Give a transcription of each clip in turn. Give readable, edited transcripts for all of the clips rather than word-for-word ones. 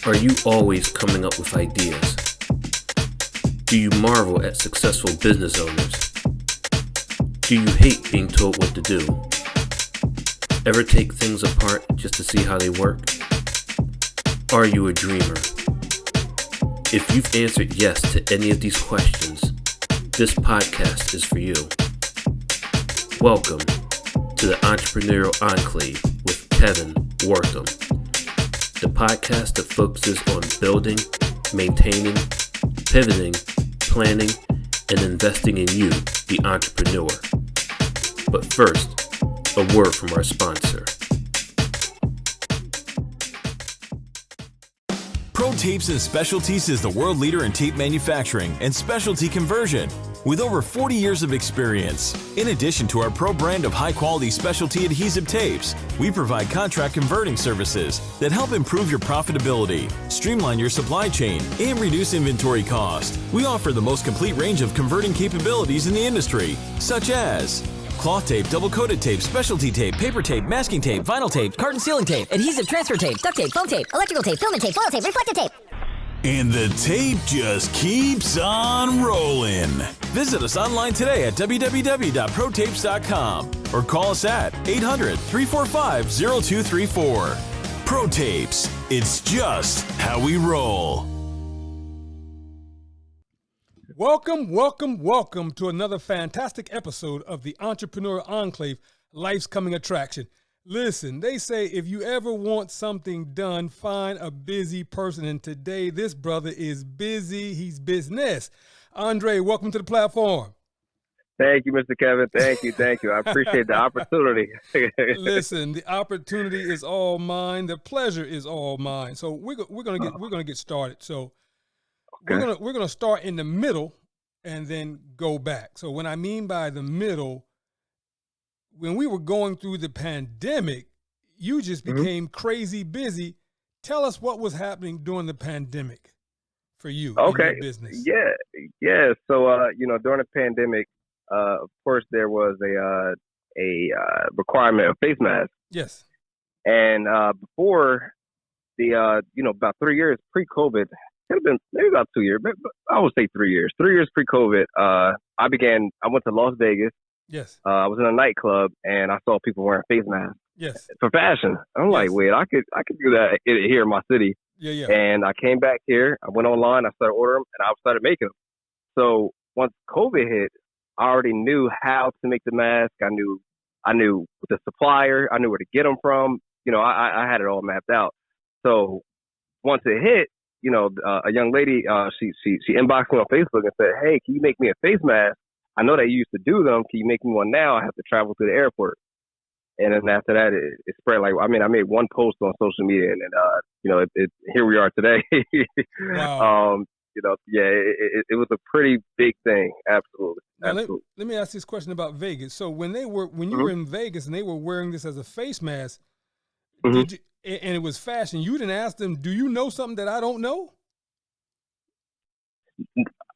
Are you always coming up with ideas? Do you marvel at successful business owners? Do you hate being told what to do? Ever take things apart just to see how they work? Are you a dreamer? If you've answered yes to any of these questions, this podcast is for you. Welcome to the Entrepreneurial Enclave with Kevin Wortham, the podcast that focuses on building, maintaining, pivoting, planning, and investing in you, the entrepreneur. But first, a word from our sponsor. Pro Tapes and Specialties is the world leader in tape manufacturing and specialty conversion with over 40 years of experience. In addition to our pro brand of high-quality specialty adhesive tapes, we provide contract converting services that help improve your profitability, streamline your supply chain, and reduce inventory cost. We offer the most complete range of converting capabilities in the industry, such as cloth tape, double-coated tape, specialty tape, paper tape, masking tape, vinyl tape, carton sealing tape, adhesive transfer tape, duct tape, foam tape, electrical tape, filament tape, foil tape, reflective tape. And the tape just keeps on rolling. Visit us online today at www.protapes.com or call us at 800-345-0234. Pro Tapes, it's just how we roll. Welcome to another fantastic episode of the Entrepreneurial Enclave, Life's Coming Attraction. Listen, they say if you ever want something done, find a busy person. And today, this brother is busy. He's business. Andre, welcome to the platform. Thank you, Mr. Kevin. Thank you. I appreciate the opportunity. Listen, the opportunity is all mine. The pleasure is all mine. So we're gonna get started. So okay. we're gonna start in the middle and then go back. So what I mean by the middle, when we were going through the pandemic, you just became crazy busy. Tell us what was happening during the pandemic for you in your business. Yeah. So, during the pandemic, of course, there was a requirement of face masks. Yes. And before the, about 3 years pre-COVID, it had been maybe about 2 years, but I would say 3 years. 3 years pre-COVID, I went to Las Vegas. Yes. I was in a nightclub and I saw people wearing face masks. Yes. For fashion. I'm like, wait, I could do that here in my city. Yeah. And I came back here. I went online. I started ordering them, and I started making them. So once COVID hit, I already knew how to make the mask. I knew the supplier. I knew where to get them from. I had it all mapped out. So once it hit, a young lady, she inboxed me on Facebook and said, "Hey, can you make me a face mask? I know that you used to do them. Can you make me one now? I have to travel to the airport." And then after that, it spread. I made one post on social media, and here we are today. Wow. It was a pretty big thing. Absolutely. Now, let me ask this question about Vegas. So when you were in Vegas and they were wearing this as a face mask, and it was fashion, you didn't ask them, "Do you know something that I don't know?"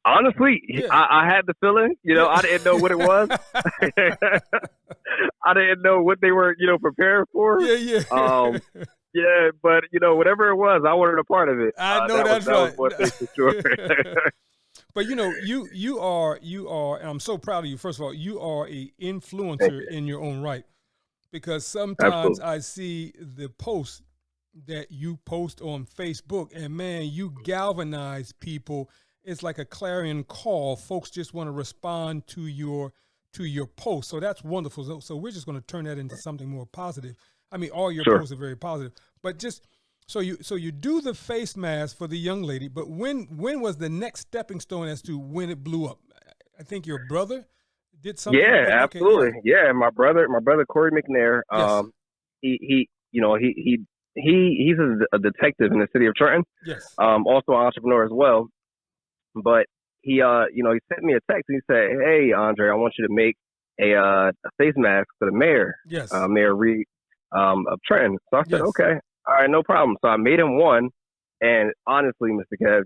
Honestly, yeah. I had the feeling, I didn't know what it was. I didn't know what they were, preparing for. Yeah. But whatever it was, I wanted a part of it. I know that's right. That was one thing for sure. But you are, and I'm so proud of you. First of all, you are a influencer in your own right, because sometimes I see the posts that you post on Facebook, and man, you galvanize people. It's like a clarion call. Folks just want to respond to your post. So that's wonderful. So we're just going to turn that into something more positive. I mean, all your posts are very positive, but just so you do the face mask for the young lady. But when was the next stepping stone as to when it blew up? I think your brother did something. Yeah, absolutely. Okay, yeah, my brother Corey McNair. Yes. He's a detective in the city of Trenton. Yes. Also an entrepreneur as well. But he sent me a text and he said, "Hey, Andre, I want you to make a face mask for the mayor, yes, Mayor Reed of Trenton." So I said, yes, "Okay, all right, no problem." So I made him one, and honestly, Mr. Kev,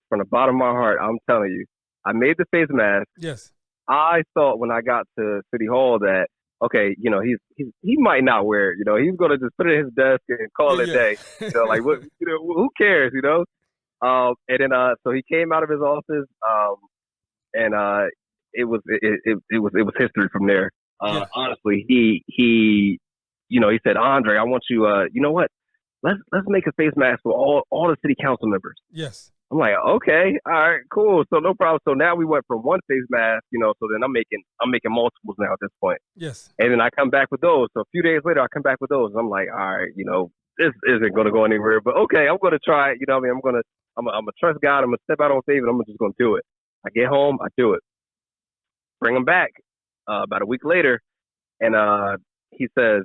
from the bottom of my heart, I'm telling you, I made the face mask. Yes. I thought when I got to City Hall that, okay, he might not wear it. He's gonna just put it in his desk and call it a day. Like what? Who cares? And then so he came out of his office, and it was history from there. Honestly, he said, Andre, I want you. You know what? Let's make a face mask for all the city council members. Yes. I'm like, okay, all right, cool. So no problem. So now we went from one face mask, so then I'm making multiples now at this point. Yes. And then I come back with those. So a few days later, I come back with those. I'm like, all right, this isn't going to go anywhere, but okay, I'm going to try it. I'm going to trust God. I'm going to step out on faith and I'm just going to do it. I get home, I do it. Bring them back about a week later. And he says,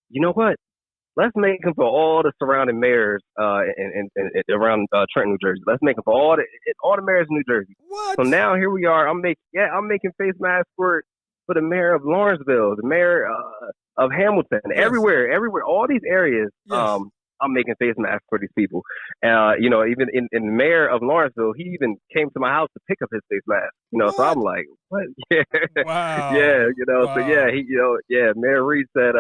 you know what? Let's make them for all the surrounding mayors and around Trenton, New Jersey. Let's make them for all the mayors in New Jersey. What? So now here we are. I'm making face masks for the mayor of Lawrenceville, the mayor of Hamilton, yes. everywhere, all these areas. Yes. I'm making face masks for these people. Even in the mayor of Lawrenceville, he even came to my house to pick up his face mask. What? So I'm like, what? Yeah. Wow. Yeah. Wow. So yeah, Mayor Reed said,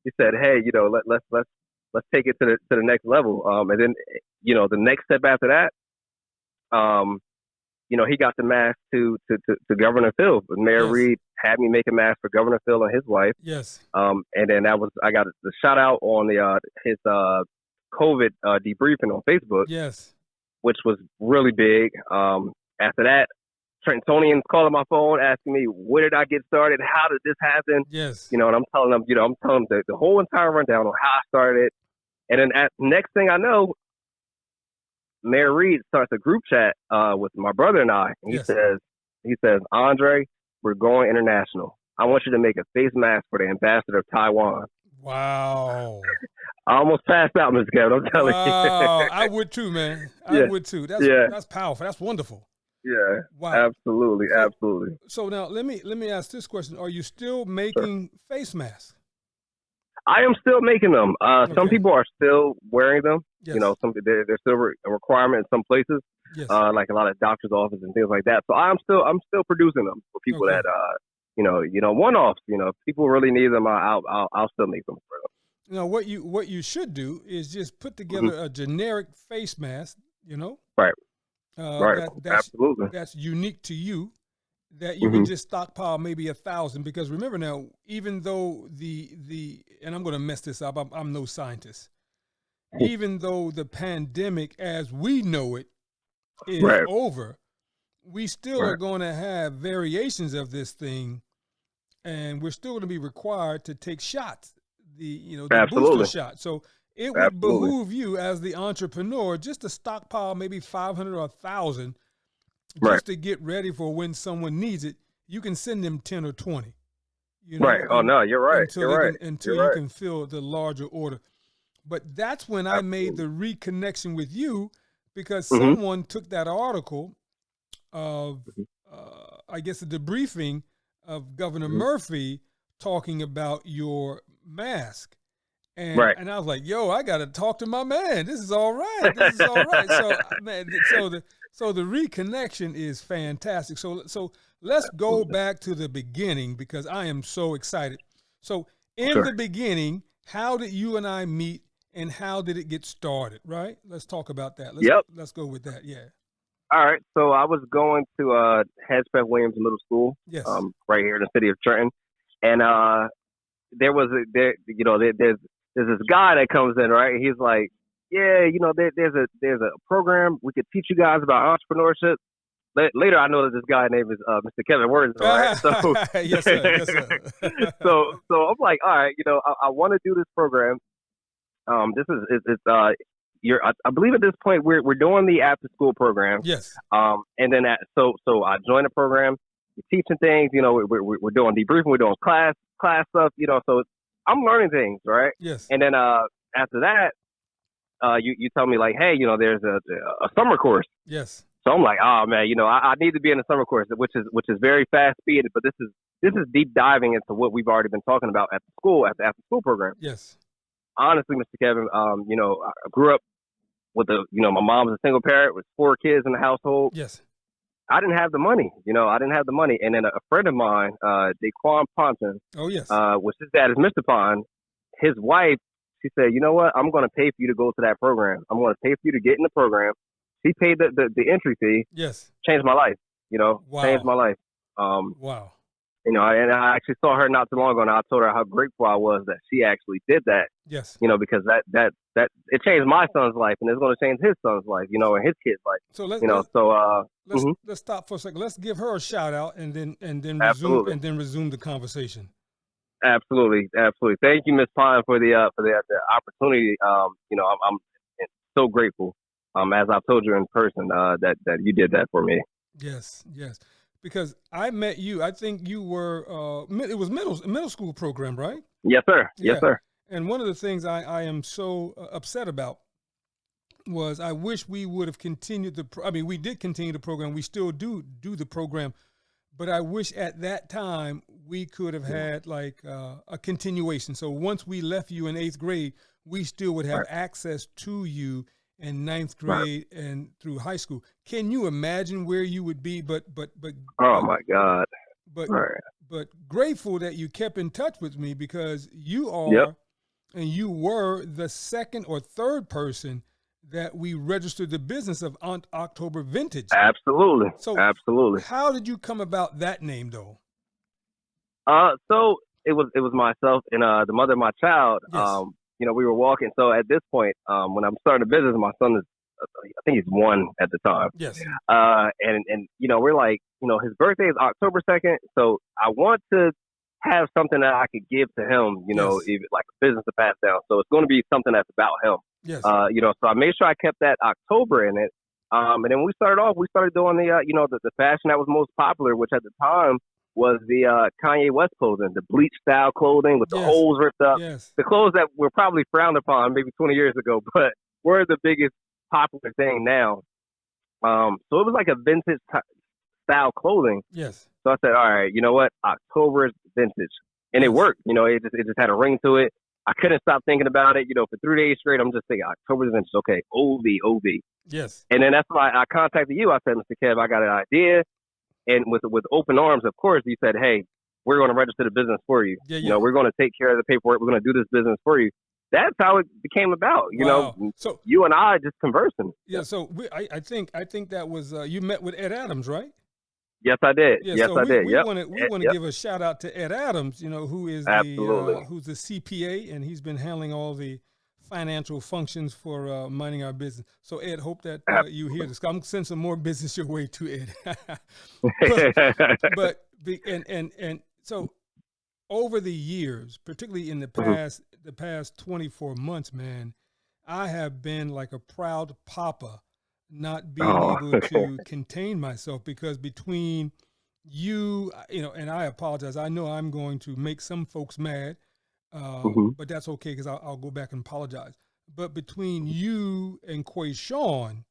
he said, hey, let's take it to the next level. And then, the next step after that, he got the mask to Governor Phil. Mayor yes. Reed had me make a mask for Governor Phil and his wife. Yes. And then I got the shout out on his COVID debriefing on Facebook. Yes. Which was really big. After that, Trentonians calling my phone asking me, where did I get started? How did this happen? Yes. And I'm telling them, the whole entire rundown on how I started. And then next thing I know, Mayor Reed starts a group chat with my brother and I. And yes. he says, Andre, we're going international. I want you to make a face mask for the ambassador of Taiwan. Wow. I almost passed out, Mr. Kevin. I'm telling you. I would too, man. I would too. That's powerful. That's wonderful. Yeah. Wow. Absolutely. Absolutely. So now let me ask this question. Are you still making face masks? I am still making them. Okay. Some people are still wearing them. Yes. There's still a requirement in some places, yes. like a lot of doctor's offices and things like that. So I'm still producing them for people okay. that one-offs. If people really need them, I'll still make them for them. Now, what you should do is just put together mm-hmm. a generic face mask. Right. Right. Absolutely. That's unique to you. That you mm-hmm. can just stockpile maybe 1,000, because remember now, even though and I'm going to mess this up, I'm no scientist. Even though the pandemic as we know it is right. over, we still right. are going to have variations of this thing, and we're still going to be required to take shots, the booster shot. So it would Absolutely. behoove you as the entrepreneur just to stockpile maybe 500 or 1,000. Just right. to get ready for when someone needs it. You can send them 10 or 20. Right. Oh, no, you're right. Until you can fill the larger order. But that's when I made the reconnection with you, because mm-hmm. someone took that article of, I guess, the debriefing of Governor mm-hmm. Murphy talking about your mask. And, right. and I was like, yo, I got to talk to my man. This is all right. This is all right. So, man, so the reconnection is fantastic. So let's go back to the beginning, because I am so excited. So in the beginning, how did you and I meet, and how did it get started, right? Let's talk about that. Let's go with that, yeah. All right. So I was going to Hedgepeth Williams Middle School, yes. Right here in the city of Trenton. And there's this guy that comes in, right? He's like, yeah, there's a program we could teach you guys about entrepreneurship. Later, I know that this guy name is Mr. Kevin Words, right? So, yes, sir. Yes, sir. so I'm like, all right, I want to do this program. This is I believe at this point we're doing the after school program. Yes. And then so I joined the program. We're teaching things. We're doing debriefing. We're doing class stuff. So I'm learning things, right? Yes. And then after that, you tell me like, hey, there's a summer course. Yes. So I'm like, oh man, I need to be in a summer course, which is very fast speeded, but this is deep diving into what we've already been talking about at the school, at the after school program. Yes. Honestly, Mr. Kevin, I grew up with my mom's a single parent with 4 kids in the household. Yes. I didn't have the money. I didn't have the money. And then a friend of mine, Daquan Ponton, Oh yes. which his dad is Mr. Pond, his wife, she said, you know what? I'm going to pay for you to go to that program. I'm going to pay for you to get in the program. She paid the entry fee. Yes. Changed my life. Wow. Changed my life. Wow. And I actually saw her not too long ago, and I told her how grateful I was that she actually did that. Yes. Because that it changed my son's life, and it's going to change his son's life, and his kid's life. So let's stop for a second. Let's give her a shout out, and then resume the conversation. Absolutely. Thank you, Ms. Pine, for the opportunity. I'm so grateful. As I've told you in person, that you did that for me. Yes. Because I met you. I think you were. It was middle school program, right? Yes, sir. Yeah. Yes, sir. And one of the things I am so upset about was I wish we would have continued we did continue the program. We still do the program, but I wish at that time we could have had like a continuation. So once we left you in 8th grade, we still would have access to you in 9th grade and through high school. Can you imagine where you would be? But oh my God. But grateful that you kept in touch with me, because you are and you were the second or third person that we registered the business of October Vintage. Absolutely. So absolutely. How did you come about that name though? So it was myself and the mother of my child. Yes. We were walking. So at this point, when I'm starting a business, my son is, I think he's 1 at the time. Yes. And we're like, his birthday is October 2nd. So I want to have something that I could give to him, even like a business to pass down. So it's going to be something that's about him. Yes. So I made sure I kept that October in it. And then when we started off, we started doing the fashion that was most popular, which at the time was the Kanye West clothing, the bleach style clothing with the holes ripped up. Yes. The clothes that were probably frowned upon maybe 20 years ago, but were the biggest popular thing now. So it was like a vintage style clothing. Yes. So I said, all right, you know what? October is vintage. And it worked. It just had a ring to it. I couldn't stop thinking about it. For 3 days straight, I'm just thinking October is vintage. Okay, OV. Yes. And then that's why I contacted you. I said, Mr. Kev, I got an idea. And with open arms, of course, you said, hey, we're going to register the business for you. Yeah. We're going to take care of the paperwork. We're going to do this business for you. That's how it became about, So you and I just conversing. Yeah. So I think that was, you met with Ed Adams, right? Yes, I did. Yeah, yes, so I did. We want to give a shout out to Ed Adams, who is who's the CPA, and he's been handling all the financial functions for minding our business. So Ed, hope that you hear this. I'm gonna send some more business your way too, Ed. and so over the years, particularly in the past 24 months, man, I have been like a proud papa, not being able to contain myself, because between you, and I apologize. I know I'm going to make some folks mad, but that's okay, because I'll go back and apologize. But between you and Quayshawn,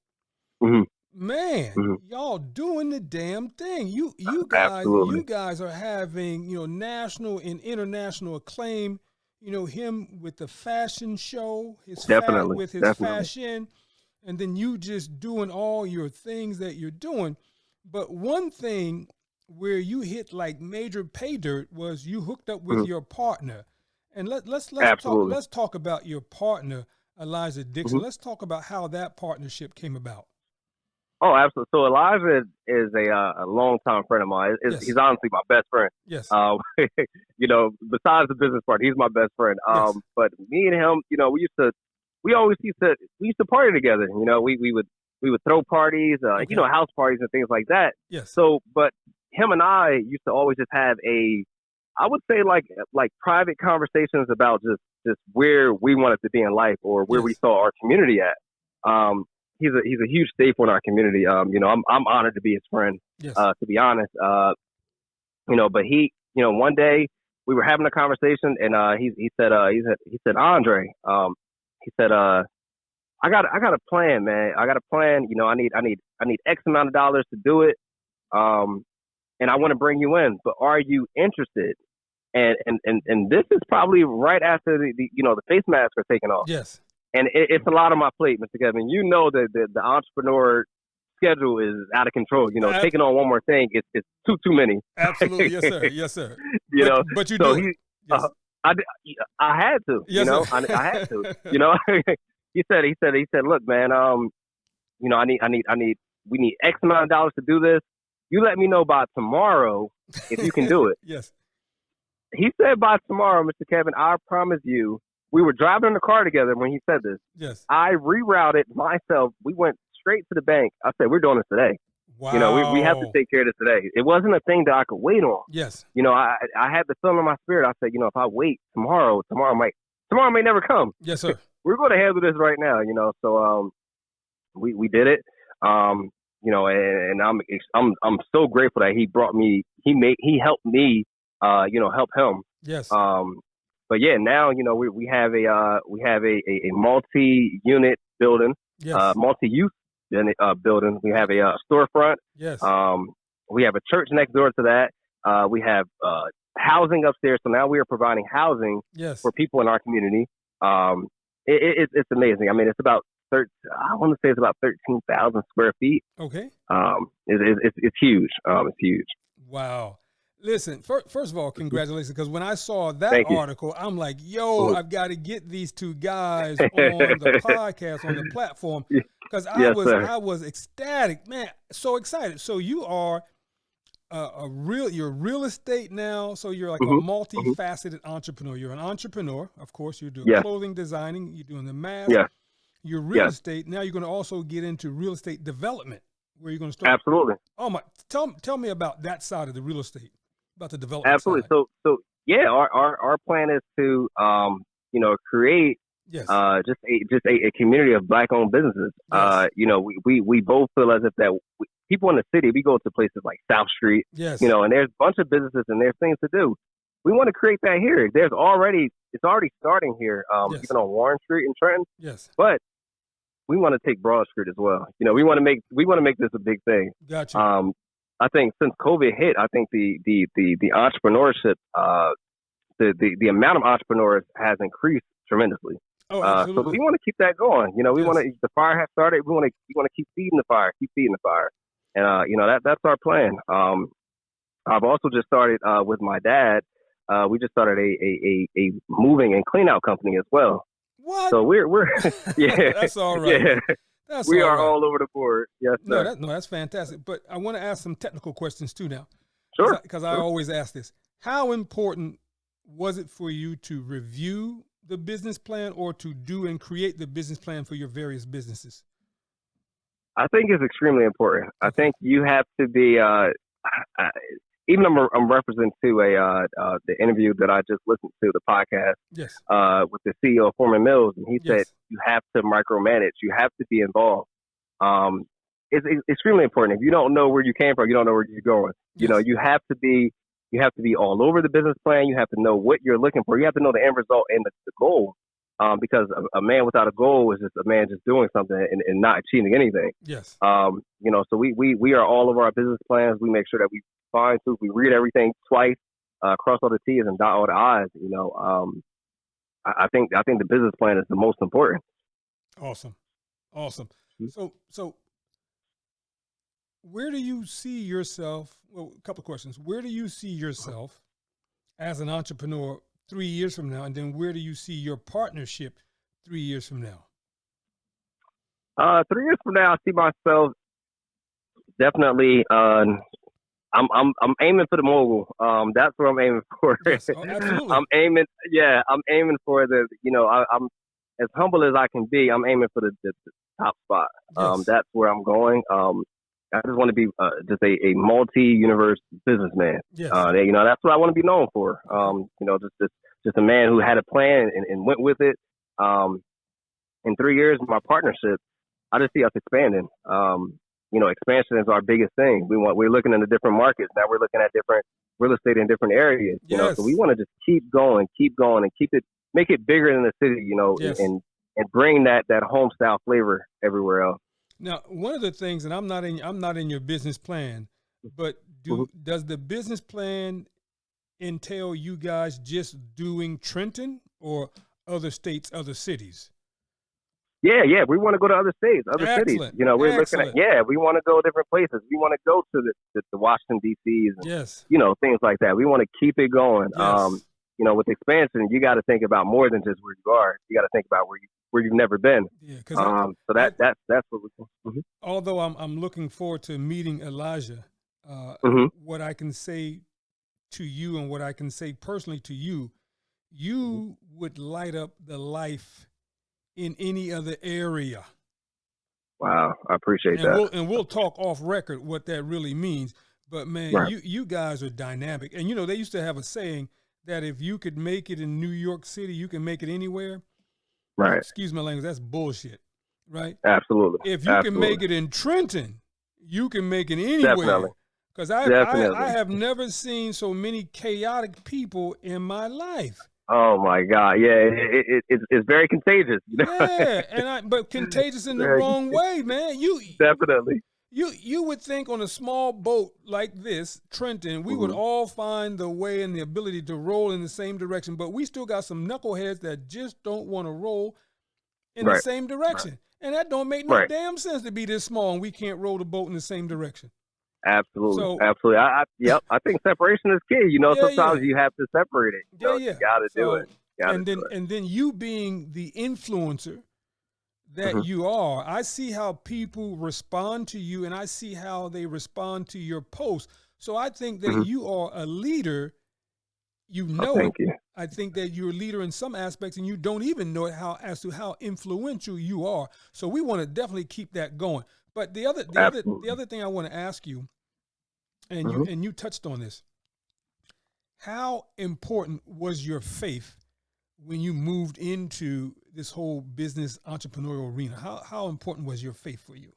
man, y'all doing the damn thing. You guys are having national and international acclaim. Him with the fashion show, his fashion. And then you just doing all your things that you're doing. But one thing where you hit like major pay dirt was you hooked up with your partner. And let's talk about your partner, Elijah Dixon. Let's talk about how that partnership came about. Oh, absolutely. So Elijah is a longtime friend of mine. He's honestly my best friend. Yes. Besides the business part, he's my best friend. But me and him, we used to party together. We would throw parties, house parties and things like that. Yes. So, but him and I used to always just have I would say like private conversations about just where we wanted to be in life, or where we saw our community at. He's a huge staple in our community. I'm honored to be his friend. Yes. To be honest, but he, one day we were having a conversation, and he said, Andre, he said, I got a plan, man. I got a plan. I need X amount of dollars to do it. And I want to bring you in, but are you interested? And this is probably right after the face masks are taken off. Yes. And it's a lot on my plate, Mr. Kevin. The entrepreneur schedule is out of control. Taking on one more thing, it's too many. Absolutely, yes, sir, yes, sir. But you so do it. Yes. I had to. Yes, I had to. He said, look, man, we need X amount of dollars to do this. You let me know by tomorrow if you can do it. Yes. He said by tomorrow, Mr. Kevin, I promise you. We were driving in the car together when he said this. Yes. I rerouted myself. We went straight to the bank. I said, we're doing this today. Wow. We have to take care of this today. It wasn't a thing that I could wait on. Yes. I had the feeling in my spirit. I said, if I wait tomorrow may never come. Yes, sir. We're going to handle this right now, So we did it. And I'm so grateful that he brought me. He helped me. Help him. Yes. But yeah, now we have a multi-unit building, yes. Multi-use building. We have a storefront. Yes. We have a church next door to that. We have housing upstairs. So now we are providing housing yes. for people in our community. It's amazing. I mean, it's about I want to say it's about 13,000 square feet. Okay. It's huge. It's huge. Wow. Listen, first of all, congratulations, because when I saw that article, I'm like, yo, I've got to get these two guys on the podcast, on the platform, because I was ecstatic, man, so excited. So you are you're real estate now, so you're like a multifaceted entrepreneur. You're an entrepreneur, of course, you're doing clothing designing, you're doing the mask, you're real estate. Now you're going to also get into real estate development, where you're going to start. Absolutely. Oh my, tell me about that side of the real estate. About the development Absolutely. side. So yeah, our plan is to create just a community of Black owned businesses. Yes. We both feel as if that people in the city, we go to places like South Street, yes. And there's a bunch of businesses and there's things to do. We want to create that here. It's already starting here, even on Warren Street in Trenton. Yes. But we want to take Broad Street as well. We want to make this a big thing. Gotcha. I think since COVID hit, I think the entrepreneurship, the amount of entrepreneurs has increased tremendously. Oh, absolutely. So we want to keep that going. We want to. The fire has started. We want to keep feeding the fire, and that's our plan. I've also just started with my dad. We just started a moving and clean out company as well. What? So we're yeah. That's all right. Yeah. We are right. all over the board. Yes, sir. No, that's fantastic. But I want to ask some technical questions too now. Sure. Because I always ask this. How important was it for you to review the business plan or to do and create the business plan for your various businesses? I think it's extremely important. I think you have to be, even I'm referencing to the interview that I just listened to, the podcast, yes. With the CEO of Foreman Mills, and he yes. said you have to micromanage. You have to be involved. It's extremely important. If you don't know where you came from, you don't know where you're going. Yes. You have to be all over the business plan. You have to know what you're looking for. You have to know the end result and the goal. Because a man without a goal is just a man just doing something and not achieving anything. Yes. So we are all over our business plans. We make sure that we fine tooth. We read everything twice, cross all the T's and dot all the I's. I think the business plan is the most important. Awesome. So where do you see yourself? Well, a couple of questions. Where do you see yourself as an entrepreneur 3 years from now, and then where do you see your partnership 3 years from now? 3 years from now, I see myself definitely. I'm aiming for the mogul. That's what I'm aiming for. Yes. Oh, absolutely. I'm aiming for the. I'm as humble as I can be. I'm aiming for the top spot. Yes. That's where I'm going. I just want to be just a multi-universe businessman. Yes. That's what I want to be known for. Just a man who had a plan and went with it. In 3 years, my partnership, I just see us expanding. Expansion is our biggest thing. We're looking into different markets. Now we're looking at different real estate in different areas. Yes. So we want to just keep going and make it bigger than the city, yes. and bring that home style flavor everywhere else. Now, one of the things, and I'm not in your business plan, but does the business plan entail you guys just doing Trenton or other states, other cities? Yeah. We want to go to other states, other cities. Excellent. You know, we're looking Excellent. at, we want to go different places. We want to go to the Washington, D.C.s and, Yes. you know, things like that. We want to keep it going. Yes. You know, with expansion, you got to think about more than just where you are. You got to think about where you've never been. Yeah, so that's what we're doing. Although I'm looking forward to meeting Elijah, what I can say to you and what I can say personally to you, you would light up the life in any other area. Wow, I appreciate that. We'll talk off record what that really means. But man, Right. you guys are dynamic. And you know, they used to have a saying that if you could make it in New York City, you can make it anywhere. Right. Excuse my language, that's bullshit. Right? Absolutely. If you can make it in Trenton, you can make it anywhere. Definitely. Because I have never seen so many chaotic people in my life. Oh my God! Yeah, it's very contagious. You know? Yeah, but contagious in the wrong way, man. Definitely. You would think on a small boat like this, Trenton, we would all find the way and the ability to roll in the same direction, but we still got some knuckleheads that just don't want to roll in the same direction, and that don't make no damn sense to be this small and we can't roll the boat in the same direction. Absolutely, absolutely. I think separation is key. You know, sometimes you have to separate it. You got to do it. And then you being the influencer that you are, I see how people respond to you, and I see how they respond to your posts. So I think that you are a leader. You know, thank you. I think that you're a leader in some aspects, and you don't even know it as to how influential you are. So we want to definitely keep that going. But the other thing I want to ask you, and you touched on this, how important was your faith when you moved into this whole business entrepreneurial arena? How important was your faith for you?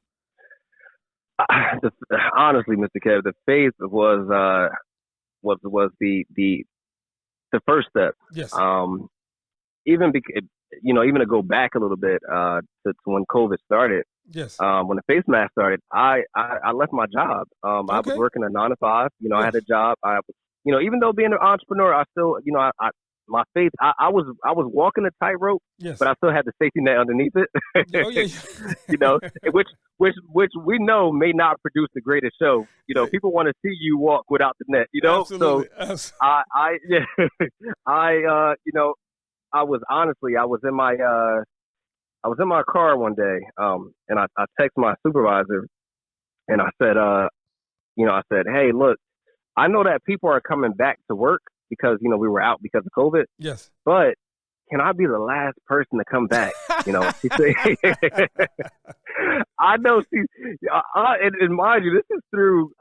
Honestly, Mr. Kev, the faith was the first step. Yes. Even to go back a little bit to when COVID started. Yes. When the face mask started, I left my job. I was working a 9 to 5. You know, I had a job. I was, even though being an entrepreneur, I still, my faith, I was walking a tightrope, but I still had the safety net underneath it. Oh, yeah. which we know may not produce the greatest show. You know, people want to see you walk without the net. You know, absolutely. So I was in my car one day, and I texted my supervisor, and I said, hey, look, I know that people are coming back to work because, we were out because of COVID. Yes. But can I be the last person to come back? She said, I know and mind you, this is through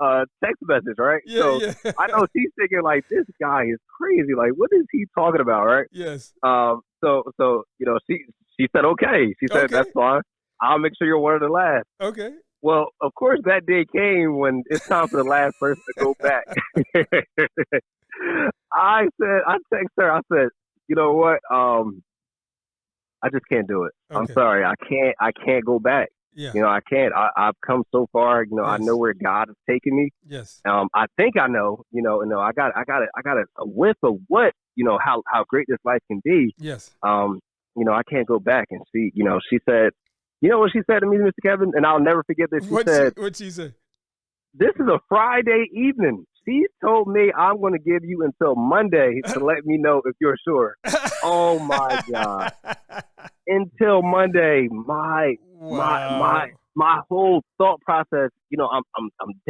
text message, right? Yeah, so yeah. I know she's thinking like, this guy is crazy. Like, what is he talking about, right? Yes. So she said, okay. She said, that's fine. I'll make sure you're one of the last. Okay. Well, of course, that day came when it's time for the last person to go back. I texted her, I said, you know what? I just can't do it. Okay. I'm sorry. I can't go back. Yeah. I can't. I've come so far. I know where God has taken me. Yes. I think I know. I got a whiff of what how great this life can be. Yes. I can't go back. And she said, you know what she said to me, Mr. Kevin, and I'll never forget this. What'd she say? This is a Friday evening. She told me I'm going to give you until Monday to let me know if you're sure. Oh my God! Until Monday, my whole thought process. I'm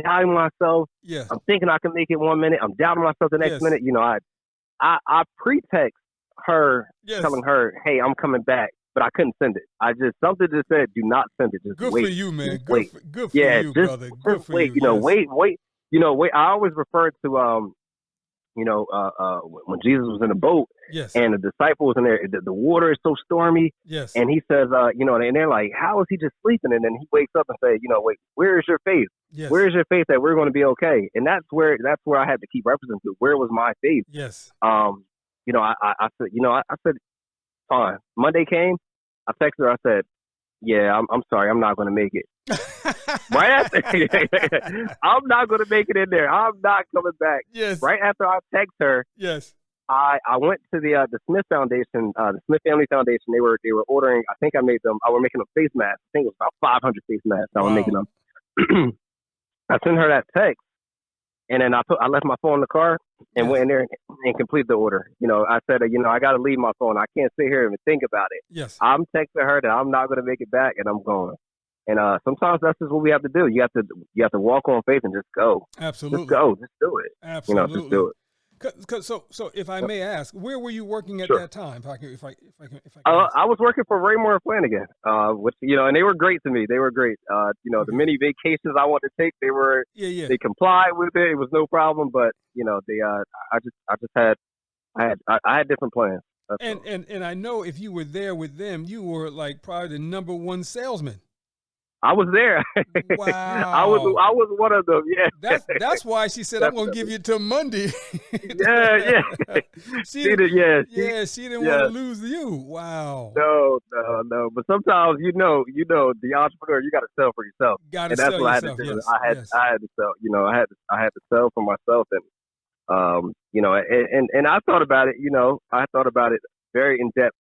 doubting myself. Yes. I'm thinking I can make it 1 minute. I'm doubting myself the next minute. I pretext her, telling her, "Hey, I'm coming back," but I couldn't send it. Something just said, "Do not send it. Just good wait." For you, man. Good for you, brother. Good for wait. you. Wait. Wait. I always refer to when Jesus was in the boat, and the disciples in there. The water is so stormy, and he says, and they're like, "How is he just sleeping?" And then he wakes up and says, "Wait, where is your faith? Yes. Where is your faith that we're going to be okay?" And that's where I had to keep referencing to. Where was my faith? Yes. I said, fine. Monday came. I texted her. I said, yeah, I'm sorry. I'm not going to make it. Right after, I'm not going to make it in there. I'm not coming back. Yes. Right after I text her. Yes. I went to the Smith Foundation, the Smith Family Foundation. They were ordering. I think I made them. I was making them face masks. I think it was about 500 face masks. I was Wow. making them. I sent her that text, and then I left my phone in the car and went in there and completed the order. You know, I said, I got to leave my phone. I can't sit here and think about it. Yes. I'm texting her that I'm not going to make it back, and I'm going. And sometimes that's just what we have to do. You have to walk on faith and just go. Absolutely. Just go. Just do it. Absolutely. Just do it. So if I may ask, where were you working at that time? If I can I was working for Raymore and Flanagan, which and they were great to me. They were great. The many vacations I wanted to take, they complied with it. It was no problem. But I had different plans. And I know if you were there with them, you were like probably the number one salesman. I was there. Wow. I was one of them. Yeah. That's why she said, "I'm going to give you till Monday." Yeah. She didn't want to lose you. Wow. No. But sometimes the entrepreneur, you got to sell for yourself. Got to sell yourself. I had to do. Yes. I had to sell. I had to sell for myself, and I thought about it. I thought about it very in depth.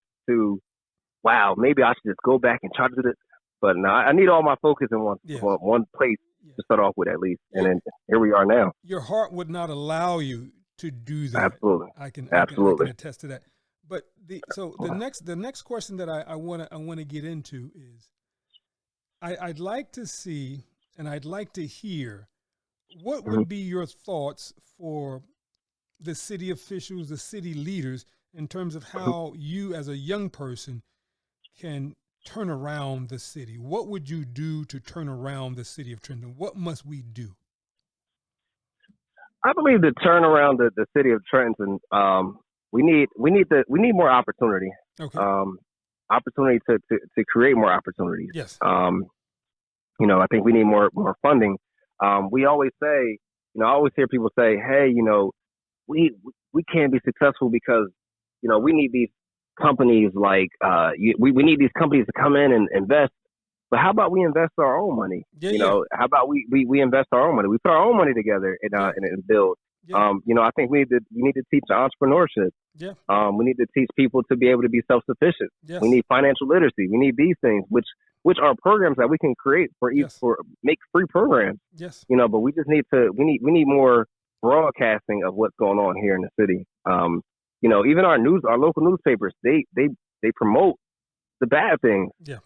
Wow, maybe I should just go back and try to do this. But no, I need all my focus in one place to start off with at least. And then here we are now. Your heart would not allow you to do that. Absolutely. I can attest to that. But the next question that I want to get into is I'd like to see and I'd like to hear what would be your thoughts for the city officials, the city leaders, in terms of how you as a young person can turn around the city. What would you do to turn around the city of Trenton? What must we do? I believe to turn around the city of Trenton, we need more opportunity. Okay. Opportunity to create more opportunities. Yes. I think we need more funding. We always say, I always hear people say, hey, we can't be successful because, we need these companies we need these companies to come in and invest. But how about we invest our own money? How about we invest our own money? We put our own money together and build. Yeah. I think we need to teach entrepreneurship. Yeah. We need to teach people to be able to be self-sufficient. Yes. We need financial literacy. We need these things, which are programs that we can create make free programs. Yes. But we just need we need more broadcasting of what's going on here in the city. Even our local newspapers, they promote the bad things. Yeah.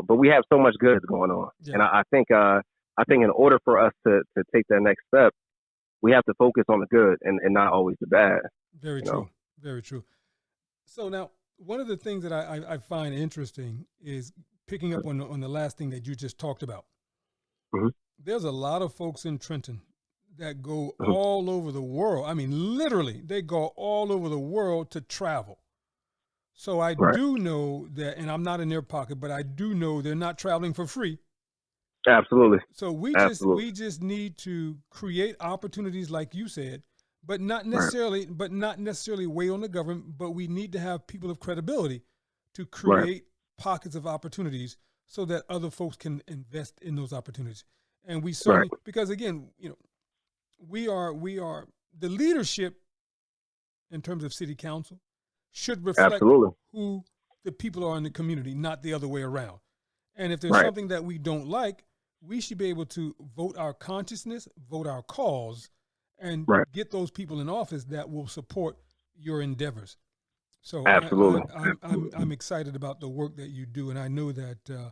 But we have so much good going on. Yeah. And I think in order for us to take that next step, we have to focus on the good and not always the bad. Very true. Very true. So now, one of the things that I find interesting is picking up on the last thing that you just talked about. Mm-hmm. There's a lot of folks in Trenton that go all over the world. I mean, literally, they go all over the world to travel. So I do know that, and I'm not in their pocket, but I do know they're not traveling for free. Absolutely. So we just need to create opportunities, like you said, but not necessarily wait on the government. But we need to have people of credibility to create pockets of opportunities so that other folks can invest in those opportunities. And we certainly, because again, we are the leadership in terms of city council should reflect who the people are in the community, not the other way around. And if there's something that we don't like, we should be able to vote our consciousness, vote our cause, and get those people in office that will support your endeavors. So I'm excited about the work that you do, and I know that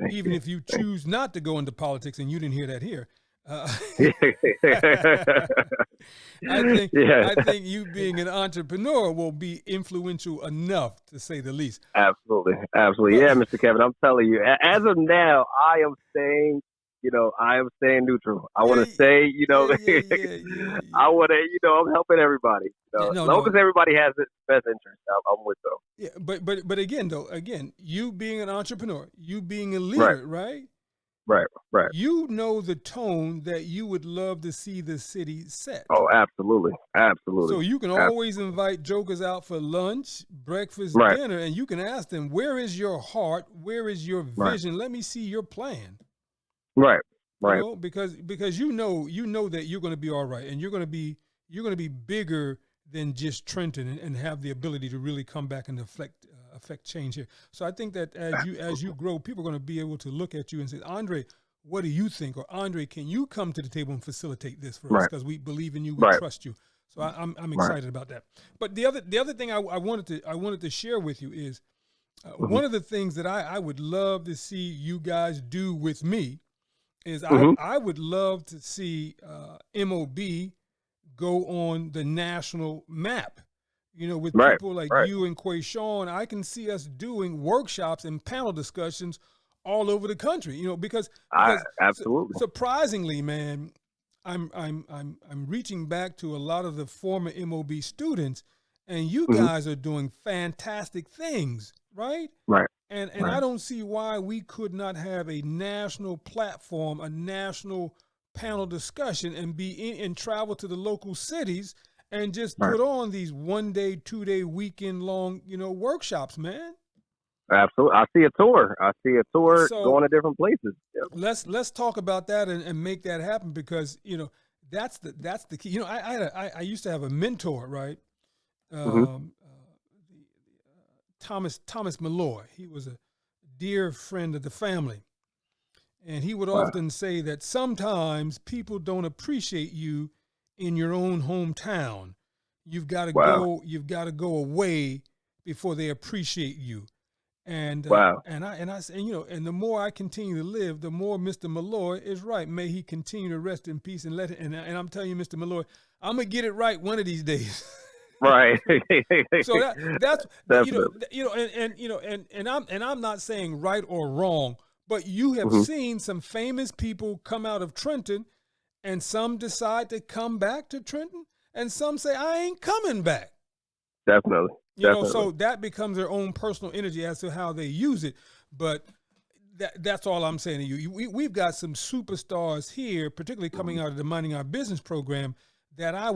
even if you choose not to go into politics, and you didn't hear that here, I think you being an entrepreneur will be influential enough, to say the least. Absolutely. Yeah, Mr. Kevin, I'm telling you, as of now, I am staying neutral. I want to stay, I want to, I'm helping everybody. As long as everybody has its best interest, I'm with them. Yeah, but again, you being an entrepreneur, you being a leader, right? Right. You know the tone that you would love to see the city set. Oh, absolutely. So you can always invite jokers out for lunch, breakfast, dinner, and you can ask them, where is your heart? Where is your vision? Let me see your plan. Right. Because you know that you're going to be all right, and you're going to be bigger than just Trenton and have the ability to really come back and affect change here. So I think that as you grow, people are going to be able to look at you and say, Andre, what do you think? Or Andre, can you come to the table and facilitate this for us? Because we believe in you, we trust you. So I'm excited about that. But the other thing I wanted to share with you is one of the things that I would love to see you guys do with me is I would love to see MOB go on the national map. You know, with people like you and Quayshawn, I can see us doing workshops and panel discussions all over the country. You know, because absolutely, surprisingly, man, I'm reaching back to a lot of the former MOB students, and you guys are doing fantastic things, right? Right. And I don't see why we could not have a national platform, a national panel discussion, and and travel to the local cities and just put on these 1 day, 2 day, weekend long, workshops, man. Absolutely. I see a tour going to different places. Yeah. Let's talk about that and make that happen, because that's the key. I used to have a mentor, right? Thomas Malloy. He was a dear friend of the family, and he would often say that sometimes people don't appreciate you in your own hometown. You've got to go. You've got to go away before they appreciate you. And and the more I continue to live, the more Mr. Malloy is right. May he continue to rest in peace, and and I'm telling you, Mr. Malloy, I'm gonna get it right one of these days. Right. So that's and I'm not saying right or wrong, but you have seen some famous people come out of Trenton, and some decide to come back to Trenton, and some say I ain't coming back. Definitely. So that becomes their own personal energy as to how they use it. But that's all I'm saying to you. We've got some superstars here, particularly coming out of the Minding Our Business program, that I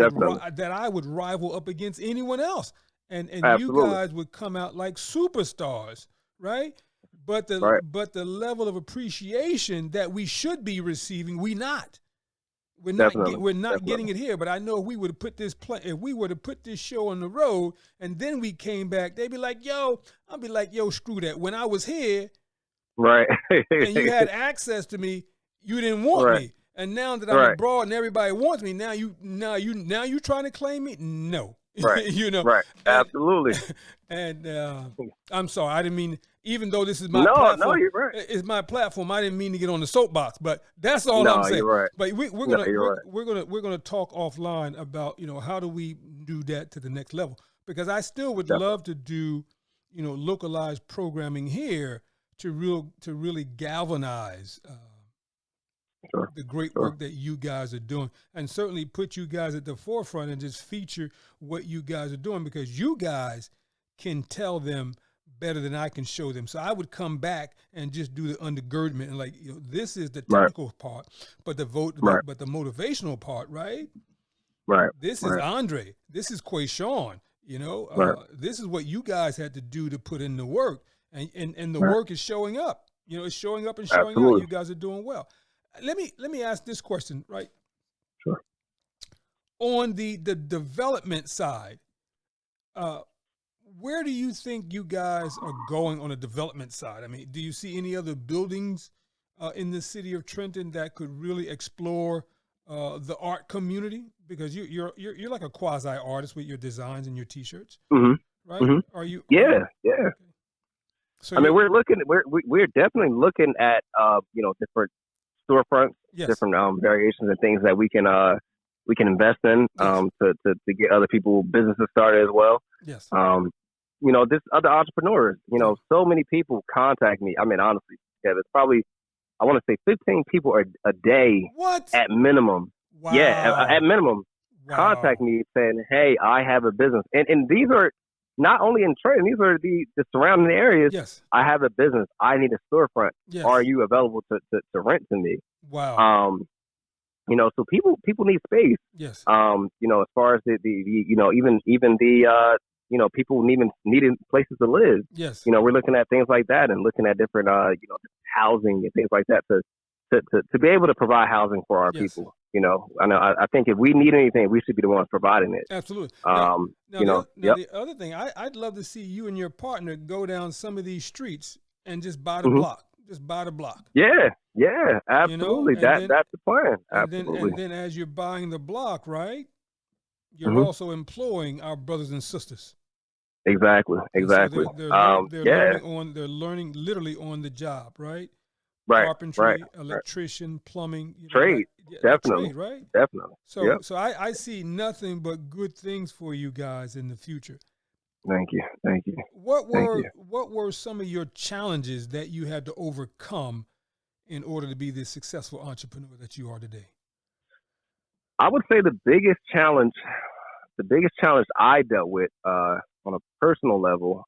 would rival up against anyone else. And you guys would come out like superstars, right? But the level of appreciation that we should be receiving, we're not getting it here. But I know if we were to put this show on the road and then we came back, they'd be like, yo, I'll be like, yo, screw that. When I was here, right, and you had access to me, you didn't want me. And now that I'm abroad and everybody wants me, now you trying to claim me? No. Right. Right. Absolutely. And I'm sorry, I didn't mean, even though this is my platform. No, you're right. It's my platform. I didn't mean to get on the soapbox, but that's all I'm saying. You're right. But we're gonna talk offline about how do we do that to the next level, because I still would love to do localized programming here to really galvanize the great work that you guys are doing, and certainly put you guys at the forefront and just feature what you guys are doing, because you guys can tell them better than I can show them. So I would come back and just do the undergirdment and this is the technical part, but the motivational part, right? Right. This is Andre. This is Quayshawn. This is what you guys had to do to put in the work, and the work is showing up. It's showing up and showing out. You guys are doing well. Let me ask this question, right? Sure. On the development side, where do you think you guys are going on the development side? I mean, do you see any other buildings in the city of Trenton that could really explore the art community? Because you're like a quasi artist with your designs and your T-shirts, right? Mm-hmm. Are you? Yeah. Okay. So we're definitely looking at different storefronts, different variations and things that we can invest in to get other people businesses started as well. Yes. This other entrepreneurs, so many people contact me. I mean, honestly, it's probably, I want to say 15 people a day. What? At minimum. Wow. Yeah, at minimum. Wow. Contact me saying, hey, I have a business. And these are not only in Trenton, these are the surrounding areas. Yes. I have a business. I need a storefront. Yes. Are you available to rent to me? Wow. So people need space. Yes. As far as the even the people needing places to live. Yes. We're looking at things like that and looking at different housing and things like that to be able to provide housing for our people. I think if we need anything, we should be the ones providing it. Absolutely. The other thing, I'd love to see you and your partner go down some of these streets and just buy the Mm-hmm. block. Just buy the block. Yeah, absolutely. That's the plan. Absolutely. And then as you're buying the block, right, you're Mm-hmm. also employing our brothers and sisters. Exactly. So they're learning literally on the job, right? Right. Carpentry, electrician, plumbing, trade. Definitely. Trade, right? Definitely. So I see nothing but good things for you guys in the future. Thank you. What were some of your challenges that you had to overcome in order to be the successful entrepreneur that you are today? I would say the biggest challenge I dealt with on a personal level,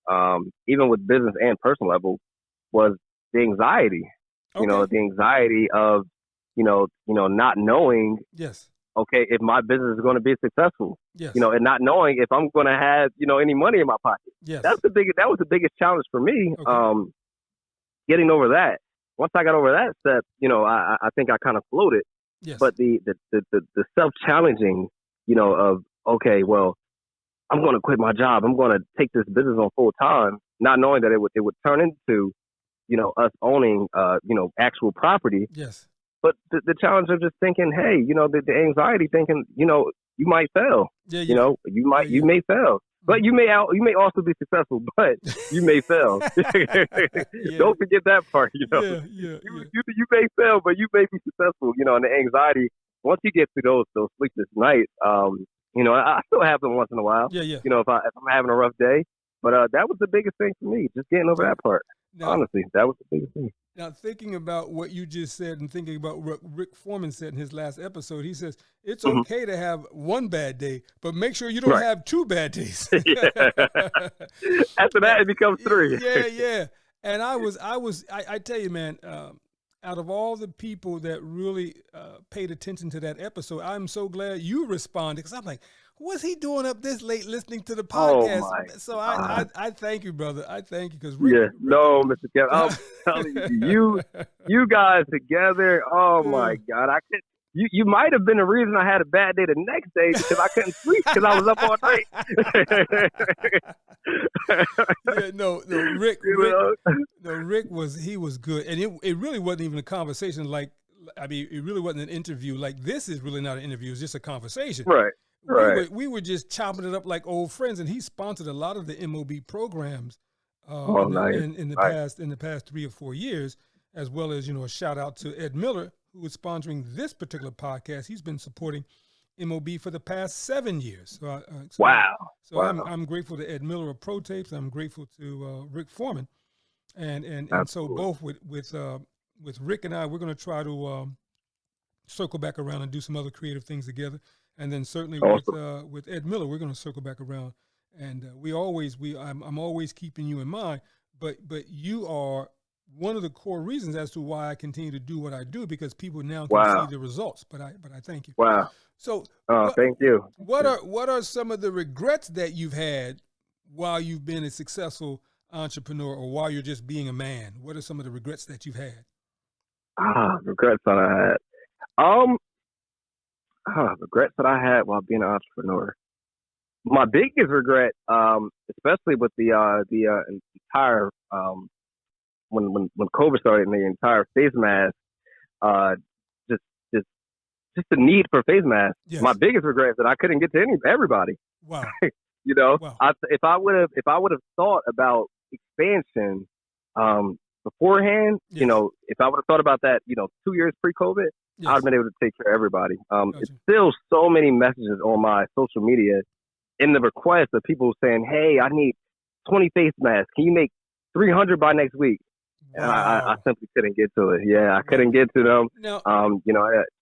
even with business and personal level, was the anxiety. Okay. The anxiety of, not knowing. Yes. Okay, if my business is going to be successful. Yes. And not knowing if I'm going to have, any money in my pocket. Yes. That was the biggest challenge for me. Okay. Getting over that. Once I got over that step, I think I kind of floated. Yes. But the self-challenging, of, okay, well, I'm going to quit my job. I'm going to take this business on full time, not knowing that it would turn into, us owning, actual property. Yes. But the challenge of just thinking, hey, the anxiety thinking, you might fail. Yeah. You may fail. But you may also be successful, but you may fail. Don't forget that part, You may fail, but you may be successful, and the anxiety, once you get through those sleepless nights, I still have them once in a while. Yeah. If I'm having a rough day. But that was the biggest thing for me, just getting over that part. Now, honestly, that was the biggest thing. Now, thinking about what you just said and thinking about what Rick Foreman said in his last episode, he says, it's okay to have one bad day, but make sure you don't have two bad days. After that, it becomes three. Yeah. And I tell you, man, out of all the people that really paid attention to that episode, I'm so glad you responded, because I'm like, what's he doing up this late listening to the podcast? So I thank you, brother. I thank you, because Rick, Mr. Kevin, I'm telling you guys together. Oh my God, I could. You might have been the reason I had a bad day the next day, because I couldn't sleep because I was up all night. Rick was good, and it really wasn't even a conversation. It really wasn't an interview. Like, this is really not an interview; it's just a conversation. Right. We were just chopping it up like old friends, and he sponsored a lot of the MOB programs in the past 3 or 4 years, as well as a shout out to Ed Miller, who is sponsoring this particular podcast. He's been supporting MOB for the past 7 years. Wow. I'm grateful to Ed Miller of Pro Tapes. I'm grateful to Rick Foreman, and so both with Rick and I, we're going to try to circle back around and do some other creative things together. And then certainly with Ed Miller, we're going to circle back around. And I'm always keeping you in mind. But you are one of the core reasons as to why I continue to do what I do, because people now can see the results. But I thank you. Wow. So thank you. What are some of the regrets that you've had while you've been a successful entrepreneur, or while you're just being a man? What are some of the regrets that you've had? Regrets that I had. Regrets that I had while being an entrepreneur. My biggest regret, especially with the entire when COVID started and the entire face mask, just the need for face masks. Yes. My biggest regret is that I couldn't get to everybody. Wow. Wow. If I would have thought about expansion beforehand, yes. If I would have thought about that, 2 years pre-COVID, yes. I'd have been able to take care of everybody. It's still so many messages on my social media in the request of people saying, hey, I need 20 face masks. Can you make 300 by next week? Wow. And I simply couldn't get to it. Yeah, I couldn't get to them. Now,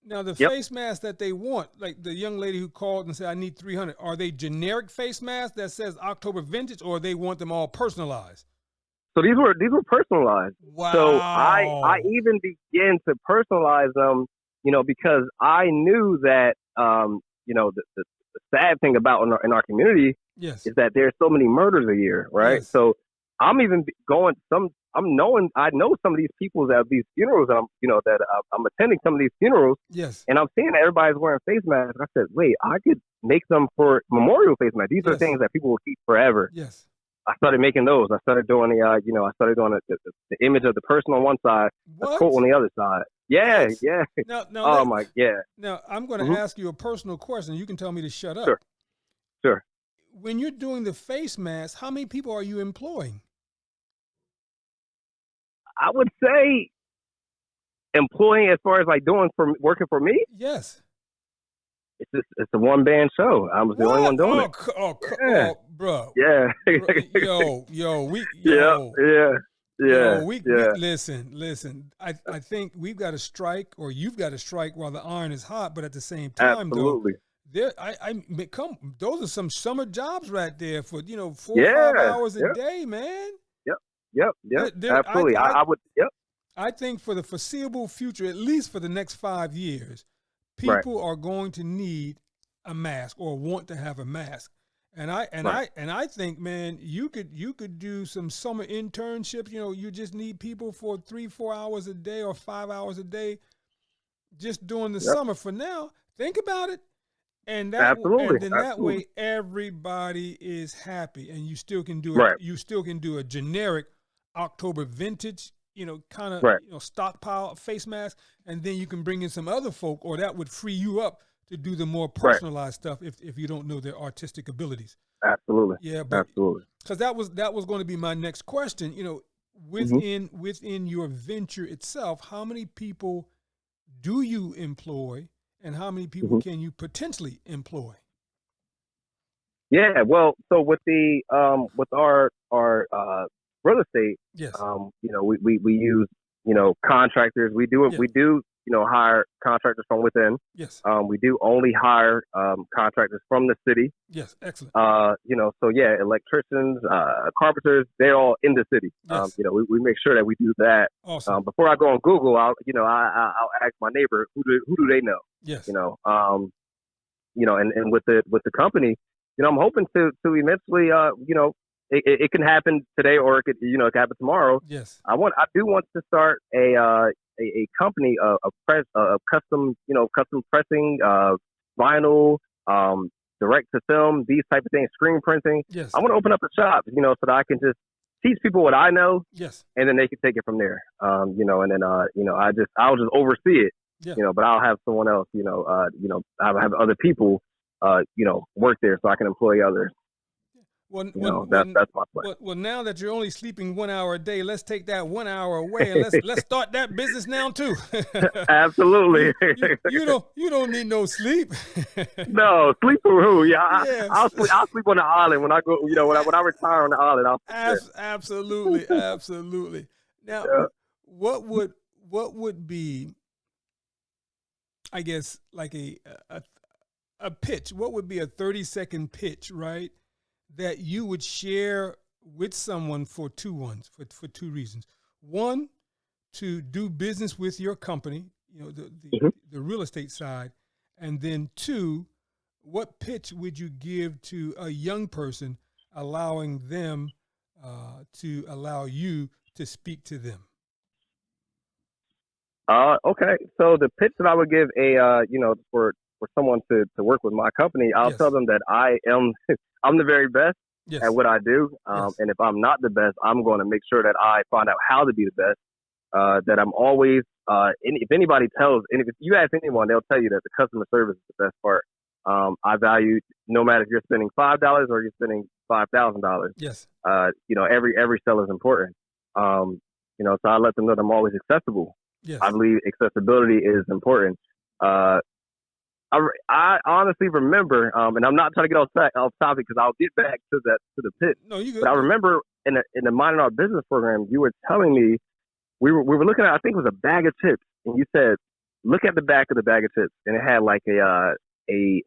now the face masks that they want, like the young lady who called and said, I need 300, are they generic face masks that says October vintage, or they want them all personalized? So these were personalized. Wow. So I even began to personalize them, because I knew that, the sad thing about in our community yes. is that there's so many murders a year, right? Yes. So I'm even going, some I know some of these people that have these funerals, and I'm attending some of these funerals. Yes. And I'm seeing that everybody's wearing face masks. I said, wait, I could make them for memorial face masks. These are things that people will keep forever. Yes. I started making those. I started doing the image of the person on one side, a quote on the other side. Yeah, yeah. Now, oh my, yeah. Now I'm going to ask you a personal question. You can tell me to shut up. Sure. When you're doing the face mask, how many people are you employing? I would say employing as far as like working for me. Yes. It's a one band show. I was the only one doing it. Oh, bro. Yeah. Listen. I think we've got to strike, or you've got to strike while the iron is hot. But at the same time, absolutely. Those are some summer jobs right there for 4 or 5 hours a day, man. Yep. Absolutely. I would. Yep. I think for the foreseeable future, at least for the next 5 years, people are going to need a mask or want to have a mask. And I think, man, you could do some summer internships. You just need people for 3-4 hours a day or 5 hours a day, just during the summer. For now, think about it. And that way everybody is happy, and you still can do it. You still can do a generic October vintage, kind of stockpile face mask, and then you can bring in some other folk, or that would free you up to do the more personalized stuff if you don't know their artistic abilities. Absolutely. Yeah, absolutely. Because that was going to be my next question. Within your venture itself, how many people do you employ, and how many people can you potentially employ? Yeah, well, so with the with our real estate, we use contractors. We do hire contractors from within. Yes. We do only hire contractors from the city. Yes, excellent. Electricians, carpenters, they're all in the city. Yes. We make sure that we do that. Awesome. Before I go on Google, I'll ask my neighbor who do they know. Yes. And with the company, I'm hoping to eventually it can happen today, or it could happen tomorrow. Yes. I do want to start a company of custom pressing, vinyl, direct to film, these type of things, screen printing. Yes. I want to open up a shop, so that I can just teach people what I know. Yes. And then they can take it from there. And then I'll just oversee it. Yeah. But I'll have someone else, I'll have other people work there so I can employ others. That's my plan. Well, now that you're only sleeping 1 hour a day, let's take that 1 hour away, and let's start that business now too. Absolutely. You don't need no sleep. No, sleep for who? Yeah, I'll sleep on the island when I go. When I retire on the island, Absolutely. Now, what would be, I guess, like a pitch? What would be a 30-second pitch, right, that you would share with someone for two reasons? One, to do business with your company, the real estate side, and then two, what pitch would you give to a young person, allowing them to allow you to speak to them? Okay. So the pitch that I would give for someone to work with my company, I'll tell them that I'm the very best at what I do. And if I'm not the best, I'm going to make sure that I find out how to be the best. That I'm always, if anybody tells, and if you ask anyone, they'll tell you that the customer service is the best part. I value, no matter if you're spending $5 or you're spending $5,000. Yes. Every sale is important. So I let them know that I'm always accessible. Yes. I believe accessibility is important. I honestly remember, and I'm not trying to get off topic because I'll get back to the pitch. No, you good. But I remember in the Minding Our Business program, you were telling me we were looking at, I think it was a bag of chips, and you said, look at the back of the bag of chips, and it had like a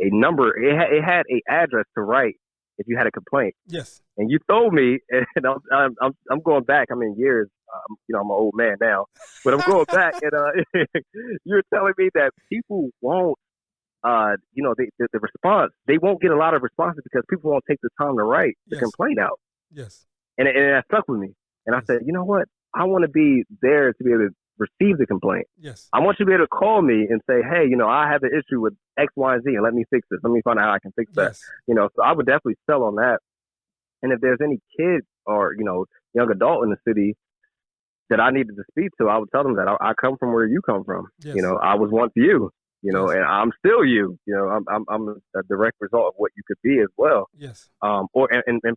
number. It had a address to write if you had a complaint. Yes. And you told me, and I'm going back. I mean, years. I'm an old man now, but I'm going back, and you were telling me that people won't. The response, they won't get a lot of responses because people won't take the time to write the complaint out. Yes. And that stuck with me. And I said, you know what? I want to be there to be able to receive the complaint. Yes. I want you to be able to call me and say, hey, I have an issue with X, Y, and Z, and let me fix this. Let me find out how I can fix that. Yes. So I would definitely sell on that. And if there's any kid or, young adult in the city that I needed to speak to, I would tell them that I come from where you come from. Yes. I was once you, yes. and I'm still you. I'm a direct result of what you could be as well. Yes. And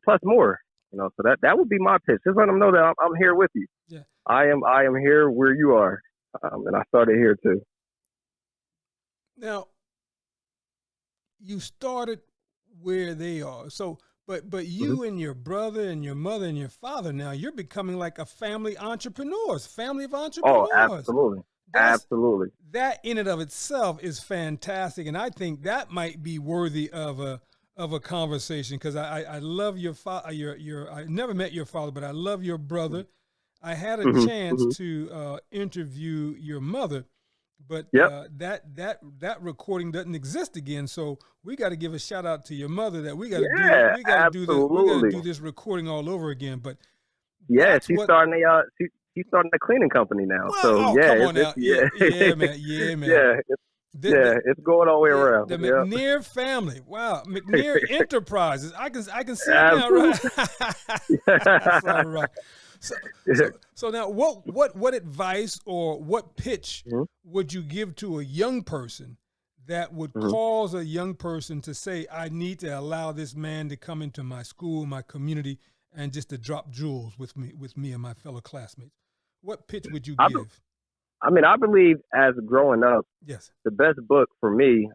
plus more. So that would be my pitch. Just let them know that I'm here with you. Yeah. I am here where you are, and I started here too. Now, you started where they are. So, but you and your brother and your mother and your father, now you're becoming like a family of entrepreneurs. Oh, absolutely. Absolutely. That in and of itself is fantastic, and I think that might be worthy of a conversation, because I love your father. I never met your father, but I love your brother. I had a chance to interview your mother, but that recording doesn't exist again. So we got to give a shout out to your mother that we got to do this recording all over again. But she's starting a cleaning company now. Well, come on now. Yeah, man. It's going all the way around. The McNair family. Wow. McNair Enterprises. I can see it now, right? That's right. So now what advice or what pitch would you give to a young person that would cause a young person to say, I need to allow this man to come into my school, my community, and just to drop jewels with me and my fellow classmates? What pitch would you give? I believe as growing up, yes, the best book for me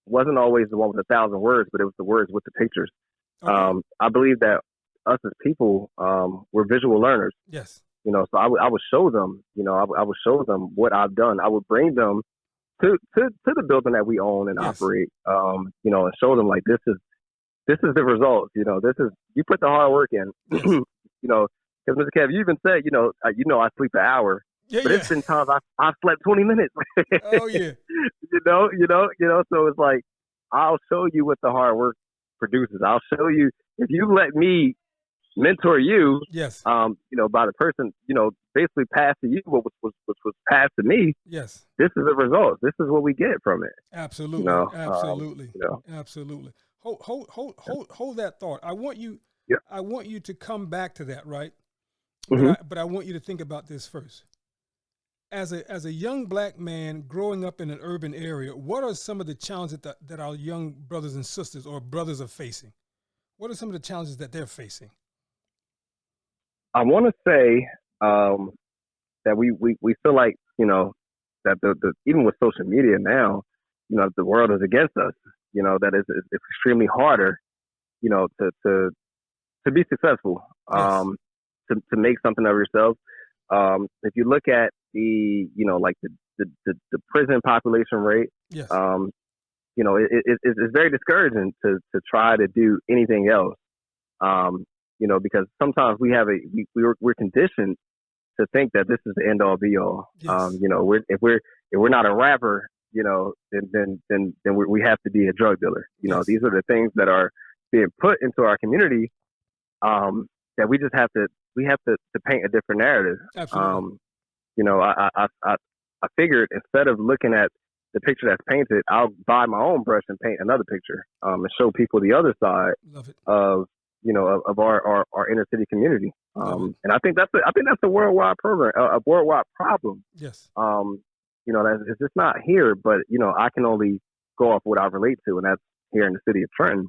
wasn't always the one with 1,000 words, but it was the words with the pictures. Okay. I believe that us as people, we're visual learners. Yes. So I would show them, I would show them what I've done. I would bring them to the building that we own and operate, and show them like, this is the result. This is, you put the hard work in, yes. Because Mr. Kev, you even said, I sleep an hour. Yeah, but it's been times I've slept 20 minutes. Oh yeah. So it's like, I'll show you what the hard work produces. I'll show you, if you let me mentor you, yes, by the person, basically passed to you what was passed to me. Yes. This is the result. This is what we get from it. Absolutely. Absolutely. Hold that thought. I want you to come back to that, right? But I want you to think about this first. As a young black man growing up in an urban area, what are some of the challenges that our young brothers and sisters or brothers are facing? What are some of the challenges that they're facing? I want to say that we feel like, that the even with social media now, the world is against us. That it's extremely harder, to be successful, Yes. to make something of yourself. If you look at the prison population rate, yes, it's very discouraging to try to do anything else. Because sometimes we're conditioned to think that this is the end all be all. Yes. If we're not a rapper, then we have to be a drug dealer. Yes. These are the things that are being put into our community, that we just have to paint a different narrative. Absolutely. I figured, instead of looking at the picture that's painted, I'll buy my own brush and paint another picture, and show people the other side of our inner city community. And I think that's a worldwide program, a worldwide problem. Yes. It's just not here, but I can only go off what I relate to, and that's here in the city of Trenton.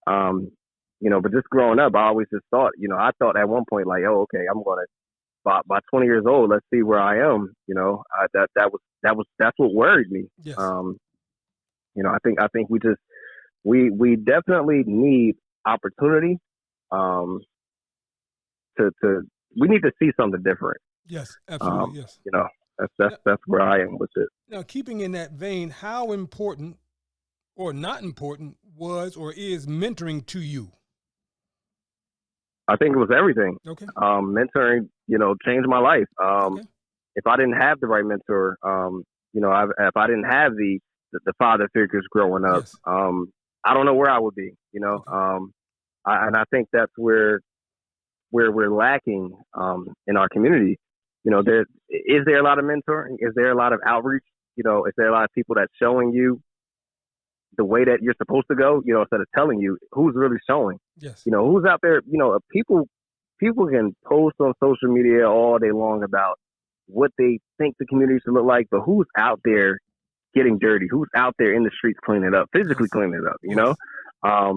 But just growing up, I always just thought, I thought at one point, like, oh, okay, I'm going to, by 20 years old, let's see where I am. That's what worried me. Yes. I think we definitely need opportunity. We need to see something different. Yes, absolutely. Yes. That's where I am with it. Now, keeping in that vein, how important or not important was or is mentoring to you? I think it was everything. Okay. Mentoring, changed my life. Okay. If I didn't have the right mentor, if I didn't have the father figures growing up, Yes. I don't know where I would be. Okay. And I think that's where where we're lacking in our community. You know, is there a lot of mentoring? Is there a lot of outreach? You know, is there a lot of people that's showing you the way that you're supposed to go? You know, instead of telling you, who's really showing? Yes. You know, who's out there? You know, people can post on social media all day long about what they think the community should look like, but who's out there getting dirty? Who's out there in the streets cleaning it up, physically cleaning it up? You know, I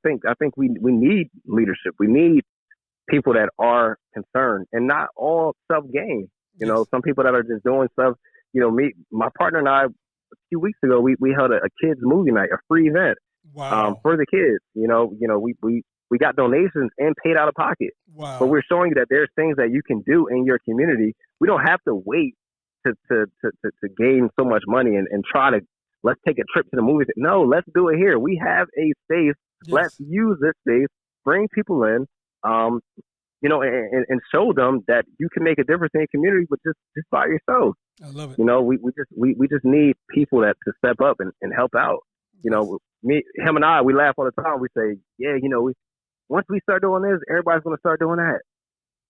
think we need leadership. We need people that are concerned and not all self-gain. You know, some people that are just doing stuff. You know, my partner and I, a few weeks ago, we held a kids movie night, a free event for the kids. You know, we got donations and paid out of pocket. Wow. But we're showing you that there's things that you can do in your community. We don't have to wait to gain so much money and try to, let's take a trip to the movies. No, let's do it here. We have a space. Yes. Let's use this space, bring people in, you know, and show them that you can make a difference in your community with just by yourself. I love it. You know, we just need people that to step up and help out. You know, him and I, we laugh all the time. We say, yeah, you know, once we start doing this, everybody's going to start doing that.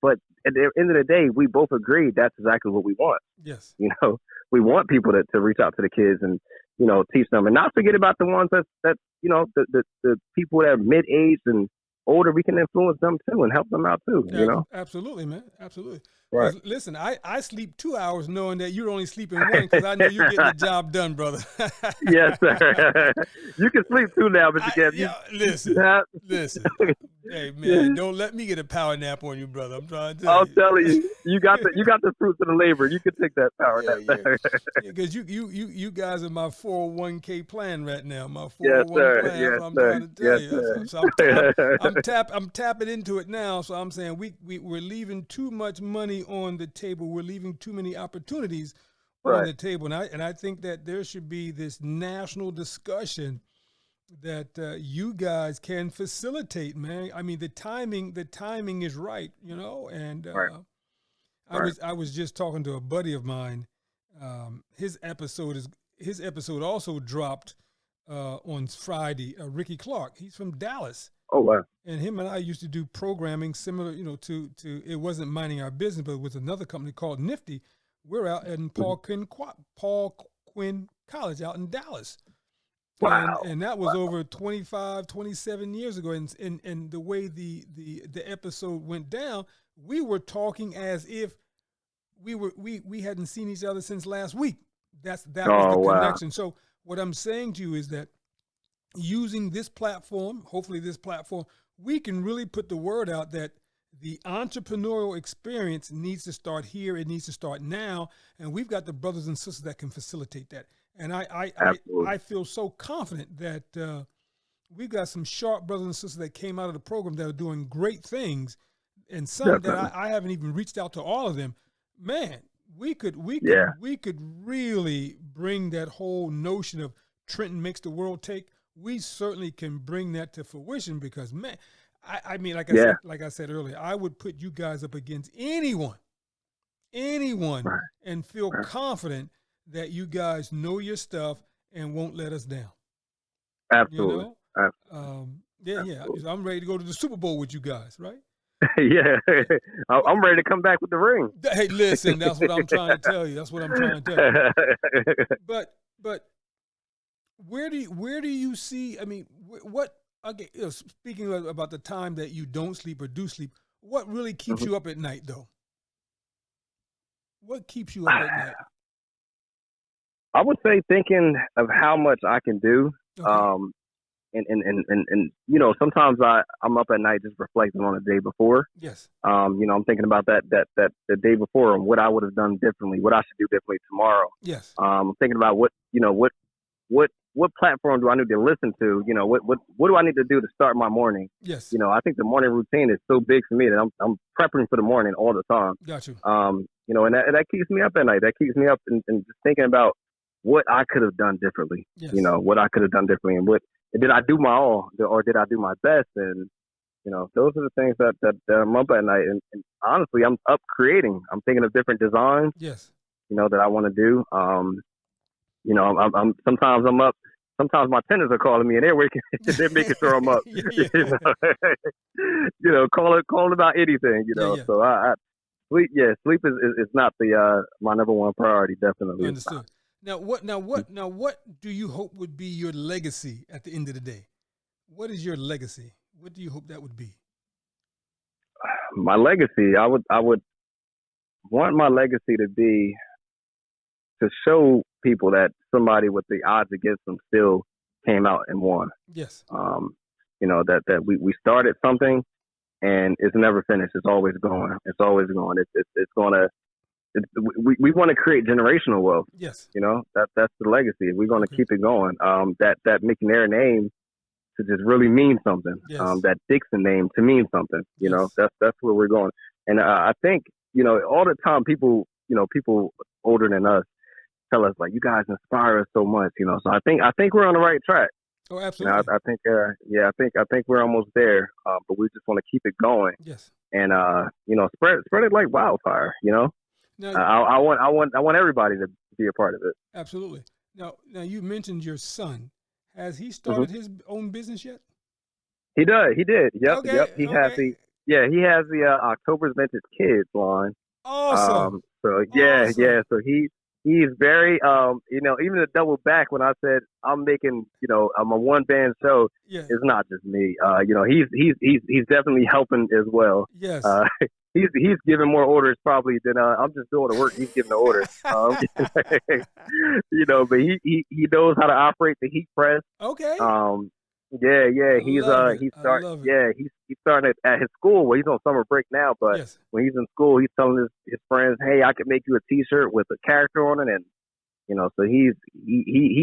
But at the end of the day, we both agree that's exactly what we want. Yes. You know, we want people to reach out to the kids and, you know, teach them, and not forget about the ones that you know, the people that are mid-aged and older. We can influence them too and help them out too. You know, absolutely, man, absolutely. Right. Listen, I sleep 2 hours knowing that you're only sleeping one because I know you're getting the job done, brother. Yes, sir. You can sleep too now, but you can't. Listen. Hey man, don't let me get a power nap on you, brother. I'm trying to tell you. I'm telling you, you got the fruits of the labor. You can take that power nap. Because you guys are my 401k plan right now. My 401 yes, sir. plan. Yes, I'm sir. trying to tell Yes, you. sir. I'm tapping into it now. So I'm saying we're leaving too much money on the table. We're leaving too many opportunities on the table. And I think that there should be this national discussion that you guys can facilitate, man. I mean, the timing is right, you know. And I was just talking to a buddy of mine. His episode also dropped on Friday. Ricky Clark, he's from Dallas. Oh wow! And him and I used to do programming similar, you know, to it wasn't Minding Our Business, but it was another company called Nifty. We're out in Paul Quinn College out in Dallas. Wow. And that was over 25, 27 years ago. And the way the episode went down, we were talking as if we hadn't seen each other since last week. That was the connection. So what I'm saying to you is that using this platform, hopefully this platform, we can really put the word out that the entrepreneurial experience needs to start here. It needs to start now. And we've got the brothers and sisters that can facilitate that. And I feel so confident that we've got some sharp brothers and sisters that came out of the program that are doing great things, and some that I haven't even reached out to all of them. Man, we could really bring that whole notion of Trenton makes the world take. We certainly can bring that to fruition because, man, I mean, like I said earlier, I would put you guys up against anyone, and feel confident that you guys know your stuff and won't let us down. Absolutely. You know? Absolutely. I'm ready to go to the Super Bowl with you guys, right? Yeah. I'm ready to come back with the ring. Hey, listen, that's what I'm trying to tell you. But where do you see, I mean, what, okay, you know, speaking about the time that you don't sleep or do sleep, what really keeps you up at night, though? What keeps you up at night? I would say thinking of how much I can do. Okay. And you know, sometimes I'm up at night just reflecting on the day before. Yes. You know, I'm thinking about that the day before and what I would have done differently, what I should do differently tomorrow. Yes. I'm thinking about what platform do I need to listen to? You know, what do I need to do to start my morning? Yes. You know, I think the morning routine is so big for me that I'm prepping for the morning all the time. Got you. You know, and that keeps me up at night. That keeps me up and just thinking about what I could have done differently. Yes. You know, what I could have done differently, and did I do my all, or did I do my best? And you know, those are the things that I'm up at night. And honestly, I'm up creating. I'm thinking of different designs. Yes. You know, that I want to do. You know, I'm sometimes I'm up sometimes my tenants are calling me and they're making sure I'm up. Yeah. Calling about anything. Yeah. So I sleep. Yeah, sleep is not the my number one priority. Definitely. Understood. Now what do you hope would be your legacy at the end of the day? What is your legacy? What do you hope that would be? My legacy, I would want my legacy to be to show people that somebody with the odds against them still came out and won. Yes. That we started something and it's never finished. It's always going. It's always going. It's gonna. We want to create generational wealth. Yes. That's the legacy. We're going to keep it going. That McNair name to just really mean something. Yes. That Dixon name to mean something. That's where we're going. And I think all the time people older than us tell us like, you guys inspire us so much. So I think we're on the right track. Oh, absolutely. I think I think we're almost there. But we just want to keep it going. Yes. And spread it like wildfire. Now, I want everybody to be a part of it. Absolutely. Now you mentioned your son. Has he started his own business yet? He does. He did. Yep. Okay, Yep. He has the October's Vintage Kids line. Awesome. So So he's very even to double back when I said I'm making I'm a one band show. Yes. It's not just me. He's definitely helping as well. Yes. He's giving more orders probably than I'm just doing the work. He's giving the orders. But he knows how to operate the heat press. Okay. He's starting at his school. Well, he's on summer break now, but when he's in school, he's telling his friends, "Hey, I could make you a T-shirt with a character on it," and so he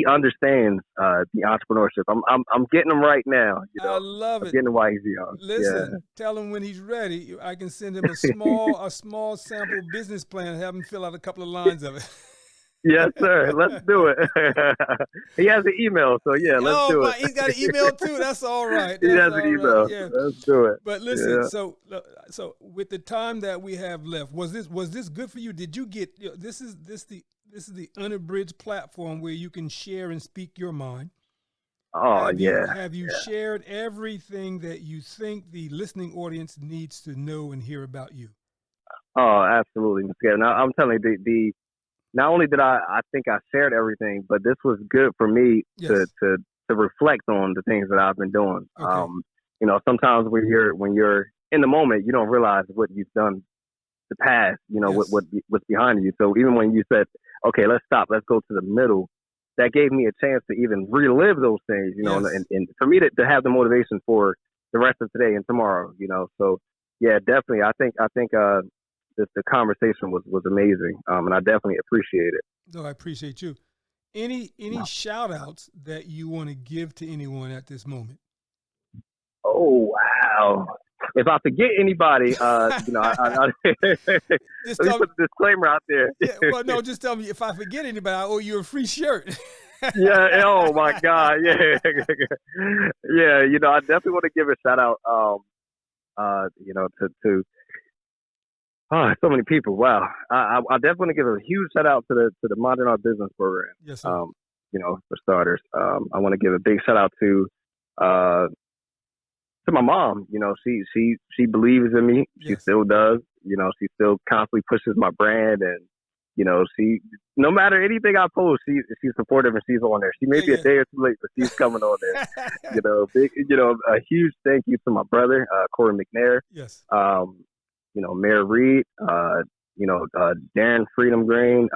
understands the entrepreneurship. I'm getting him right now. I love it. I'm getting him while he's young. Listen, tell him when he's ready. I can send him a small sample business plan and have him fill out a couple of lines of it. Yes, sir. Let's do it. He has an email, so let's do it. He's got an email too. That's all right. He has an email. Yeah. Let's do it. But listen, so with the time that we have left, was this good for you? Did you get this is the Unabridged platform where you can share and speak your mind. Oh, Have you shared everything that you think the listening audience needs to know and hear about you? Oh, absolutely. Now, I'm telling you, not only did I think I shared everything, but this was good for me to reflect on the things that I've been doing. Okay. Sometimes when you're in the moment, you don't realize what you've done the past, what's behind you. So even when you said, okay, let's stop, let's go to the middle, that gave me a chance to even relive those things, and for me to have the motivation for the rest of today and tomorrow, So yeah, definitely. I think the conversation was amazing, and I definitely appreciate it. No, I appreciate you. Any shout outs that you want to give to anyone at this moment? Oh, wow. If I forget anybody, I just let me put a disclaimer out there. No, just tell me if I forget anybody, I owe you a free shirt. Yeah. Oh my God. Yeah. Yeah. I definitely want to give a shout out, to so many people. Wow. I definitely want to give a huge shout out to the Modern Art Business Program. Yes, sir. For starters, I want to give a big shout out to my mom. She believes in me. She still does. She still constantly pushes my brand, and she, no matter anything I post, she's supportive and she's on there. She may be a day or two late, but she's coming on there. A huge thank you to my brother, Corey McNair. Yes. Mayor Reed, Darren Freedom Green,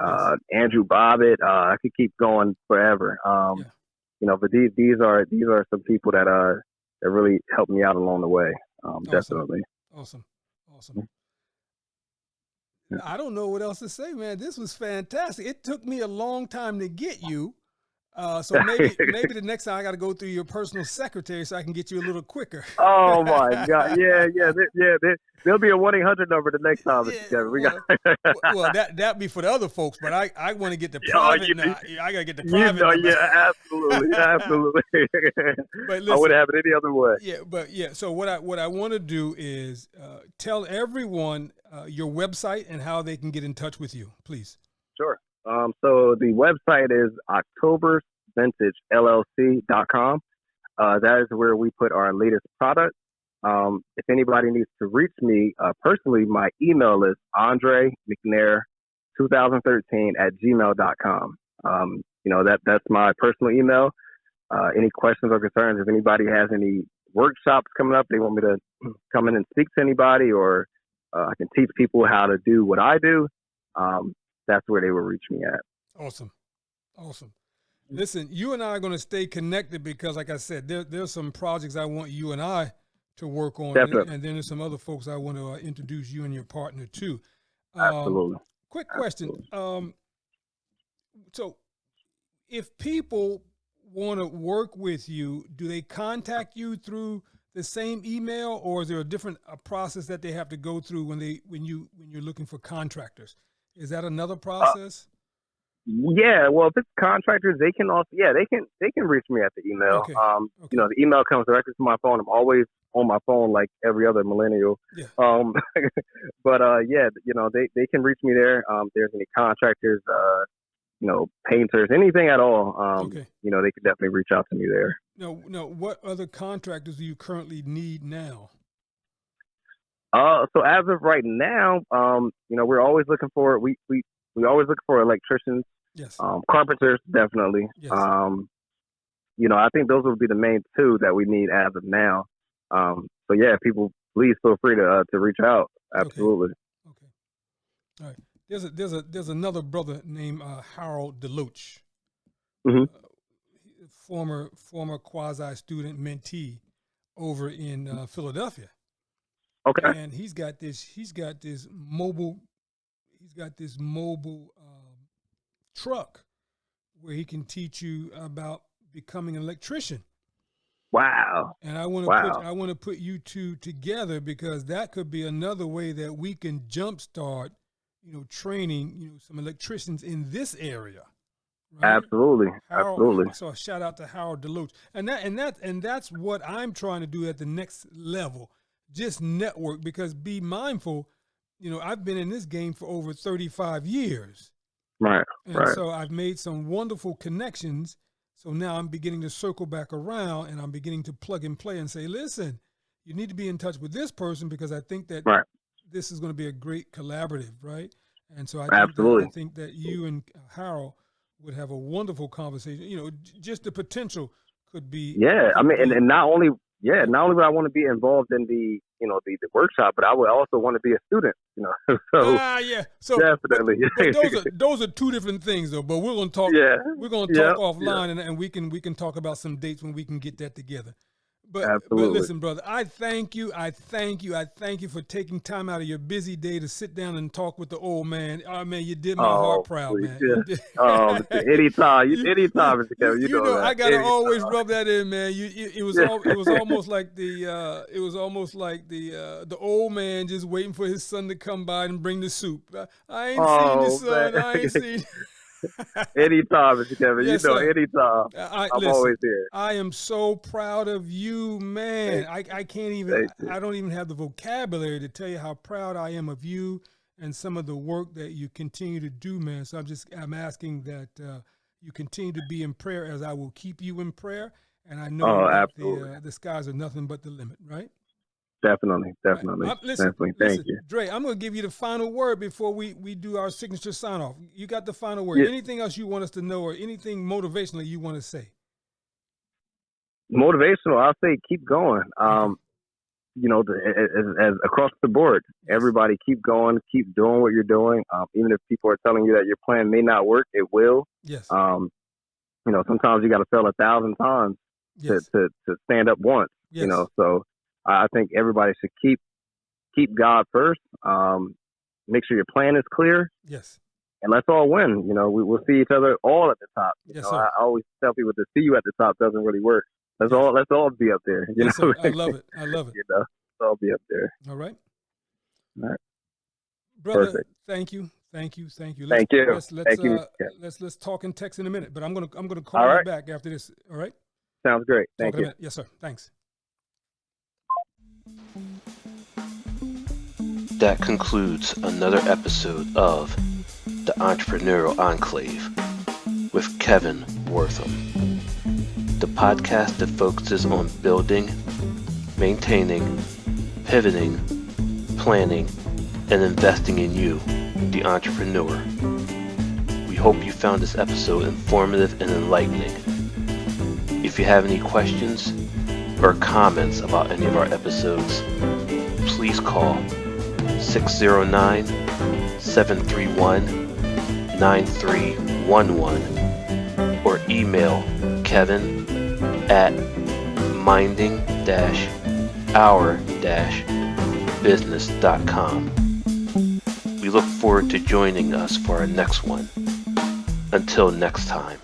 Andrew Bobbitt. I could keep going forever. But these are some people that really helped me out along the way. Definitely. Awesome. I don't know what else to say, man. This was fantastic. It took me a long time to get you. So maybe the next time I got to go through your personal secretary so I can get you a little quicker. Oh my God! Yeah. There'll be a 1-800 number the next time. Well, that'd be for the other folks, but I want to get the private. I gotta get the private. Absolutely. But listen, I wouldn't have it any other way. Yeah, So what I want to do is tell everyone your website and how they can get in touch with you, please. Sure. So the website is VintageLLC.com. That is where we put our latest product. If anybody needs to reach me personally, my email is andremcnair2013@gmail.com. That's my personal email. Any questions or concerns, if anybody has any workshops coming up, they want me to come in and speak to anybody, or I can teach people how to do what I do, that's where they will reach me at. Awesome. Listen, you and I are going to stay connected because, like I said, there's some projects I want you and I to work on. Definitely. And then there's some other folks I want to introduce you and your partner to. Absolutely. Quick question. So if people want to work with you, do they contact you through the same email, or is there a different process that they have to go through when you're looking for contractors? Is that another process? Yeah, well, if it's contractors, they can also, they can reach me at the email. Okay. The email comes directly to my phone. I'm always on my phone like every other millennial. Yeah. But they can reach me there. If there's any contractors, painters, anything at all, they could definitely reach out to me there. No, what other contractors do you currently need now? So as of right now, we're always looking for, we always look for electricians. Yes. Carpenters, definitely. Yes. I think those would be the main two that we need as of now. People, please feel free to reach out. Absolutely. Okay. All right. There's another brother named Harold DeLoach, former quasi student mentee over in Philadelphia. Okay. And he's got this mobile truck where he can teach you about becoming an electrician. Wow. And I want to put you two together, because that could be another way that we can jumpstart, training, some electricians in this area. Right? Absolutely. Absolutely. So a shout out to Harold DeLoach. And that's what I'm trying to do at the next level. Just network, because be mindful, I've been in this game for over 35 years. Right. And so I've made some wonderful connections. So now I'm beginning to circle back around, and I'm beginning to plug and play and say, listen, you need to be in touch with this person, because I think that this is going to be a great collaborative, right? And so I think that you and Harold would have a wonderful conversation. Just the potential could be. Yeah, and not only would I want to be involved in the workshop, but I would also want to be a student. So definitely. But those are two different things, though. But we're going to talk. Yeah. We're going to talk offline, and we can talk about some dates when we can get that together. But listen, brother, I thank you for taking time out of your busy day to sit down and talk with the old man. Oh man, you did my heart proud, man. Yeah. Anytime, Mr. Kevin. You know that. I gotta always rub that in, man. It was almost like the old man just waiting for his son to come by and bring the soup. I ain't seen your son. Man. I ain't seen. Anytime, Mr. Kevin. Yes, anytime. I'm always here. I am so proud of you, man. I can't even, I don't even have the vocabulary to tell you how proud I am of you and some of the work that you continue to do, man. So I'm asking that you continue to be in prayer, as I will keep you in prayer. And I know that the skies are nothing but the limit, right? Definitely. Listen, Thank you. Dre, I'm going to give you the final word before we do our signature sign off. You got the final word. Yeah. Anything else you want us to know, or anything motivational you want to say? Motivational, I'll say keep going. As across the board, everybody keep going, keep doing what you're doing. Even if people are telling you that your plan may not work, it will. Yes. Sometimes you got to fail 1,000 times to stand up once. Yes. So I think everybody should keep God first. Make sure your plan is clear. Yes. And let's all win. We'll see each other all at the top. Yes, sir. I always tell people to see you at the top doesn't really work. Let's all be up there. Yes, sir. I love it. Let's all be up there. All right. All right. Brother, Perfect. Thank you. Thank you. Let's talk and text in a minute, but I'm gonna call you back after this. All right. Sounds great. Thank you. Yes, sir. Thanks. That concludes another episode of the Entrepreneurial Enclave with Kevin Wortham. the podcast that focuses on building, maintaining, pivoting, planning, and investing in you, the entrepreneur. We hope you found this episode informative and enlightening. If you have any questions or comments about any of our episodes, please call 609-731-9311 or email kevin@minding-our-business.com. We look forward to joining us for our next one. Until next time.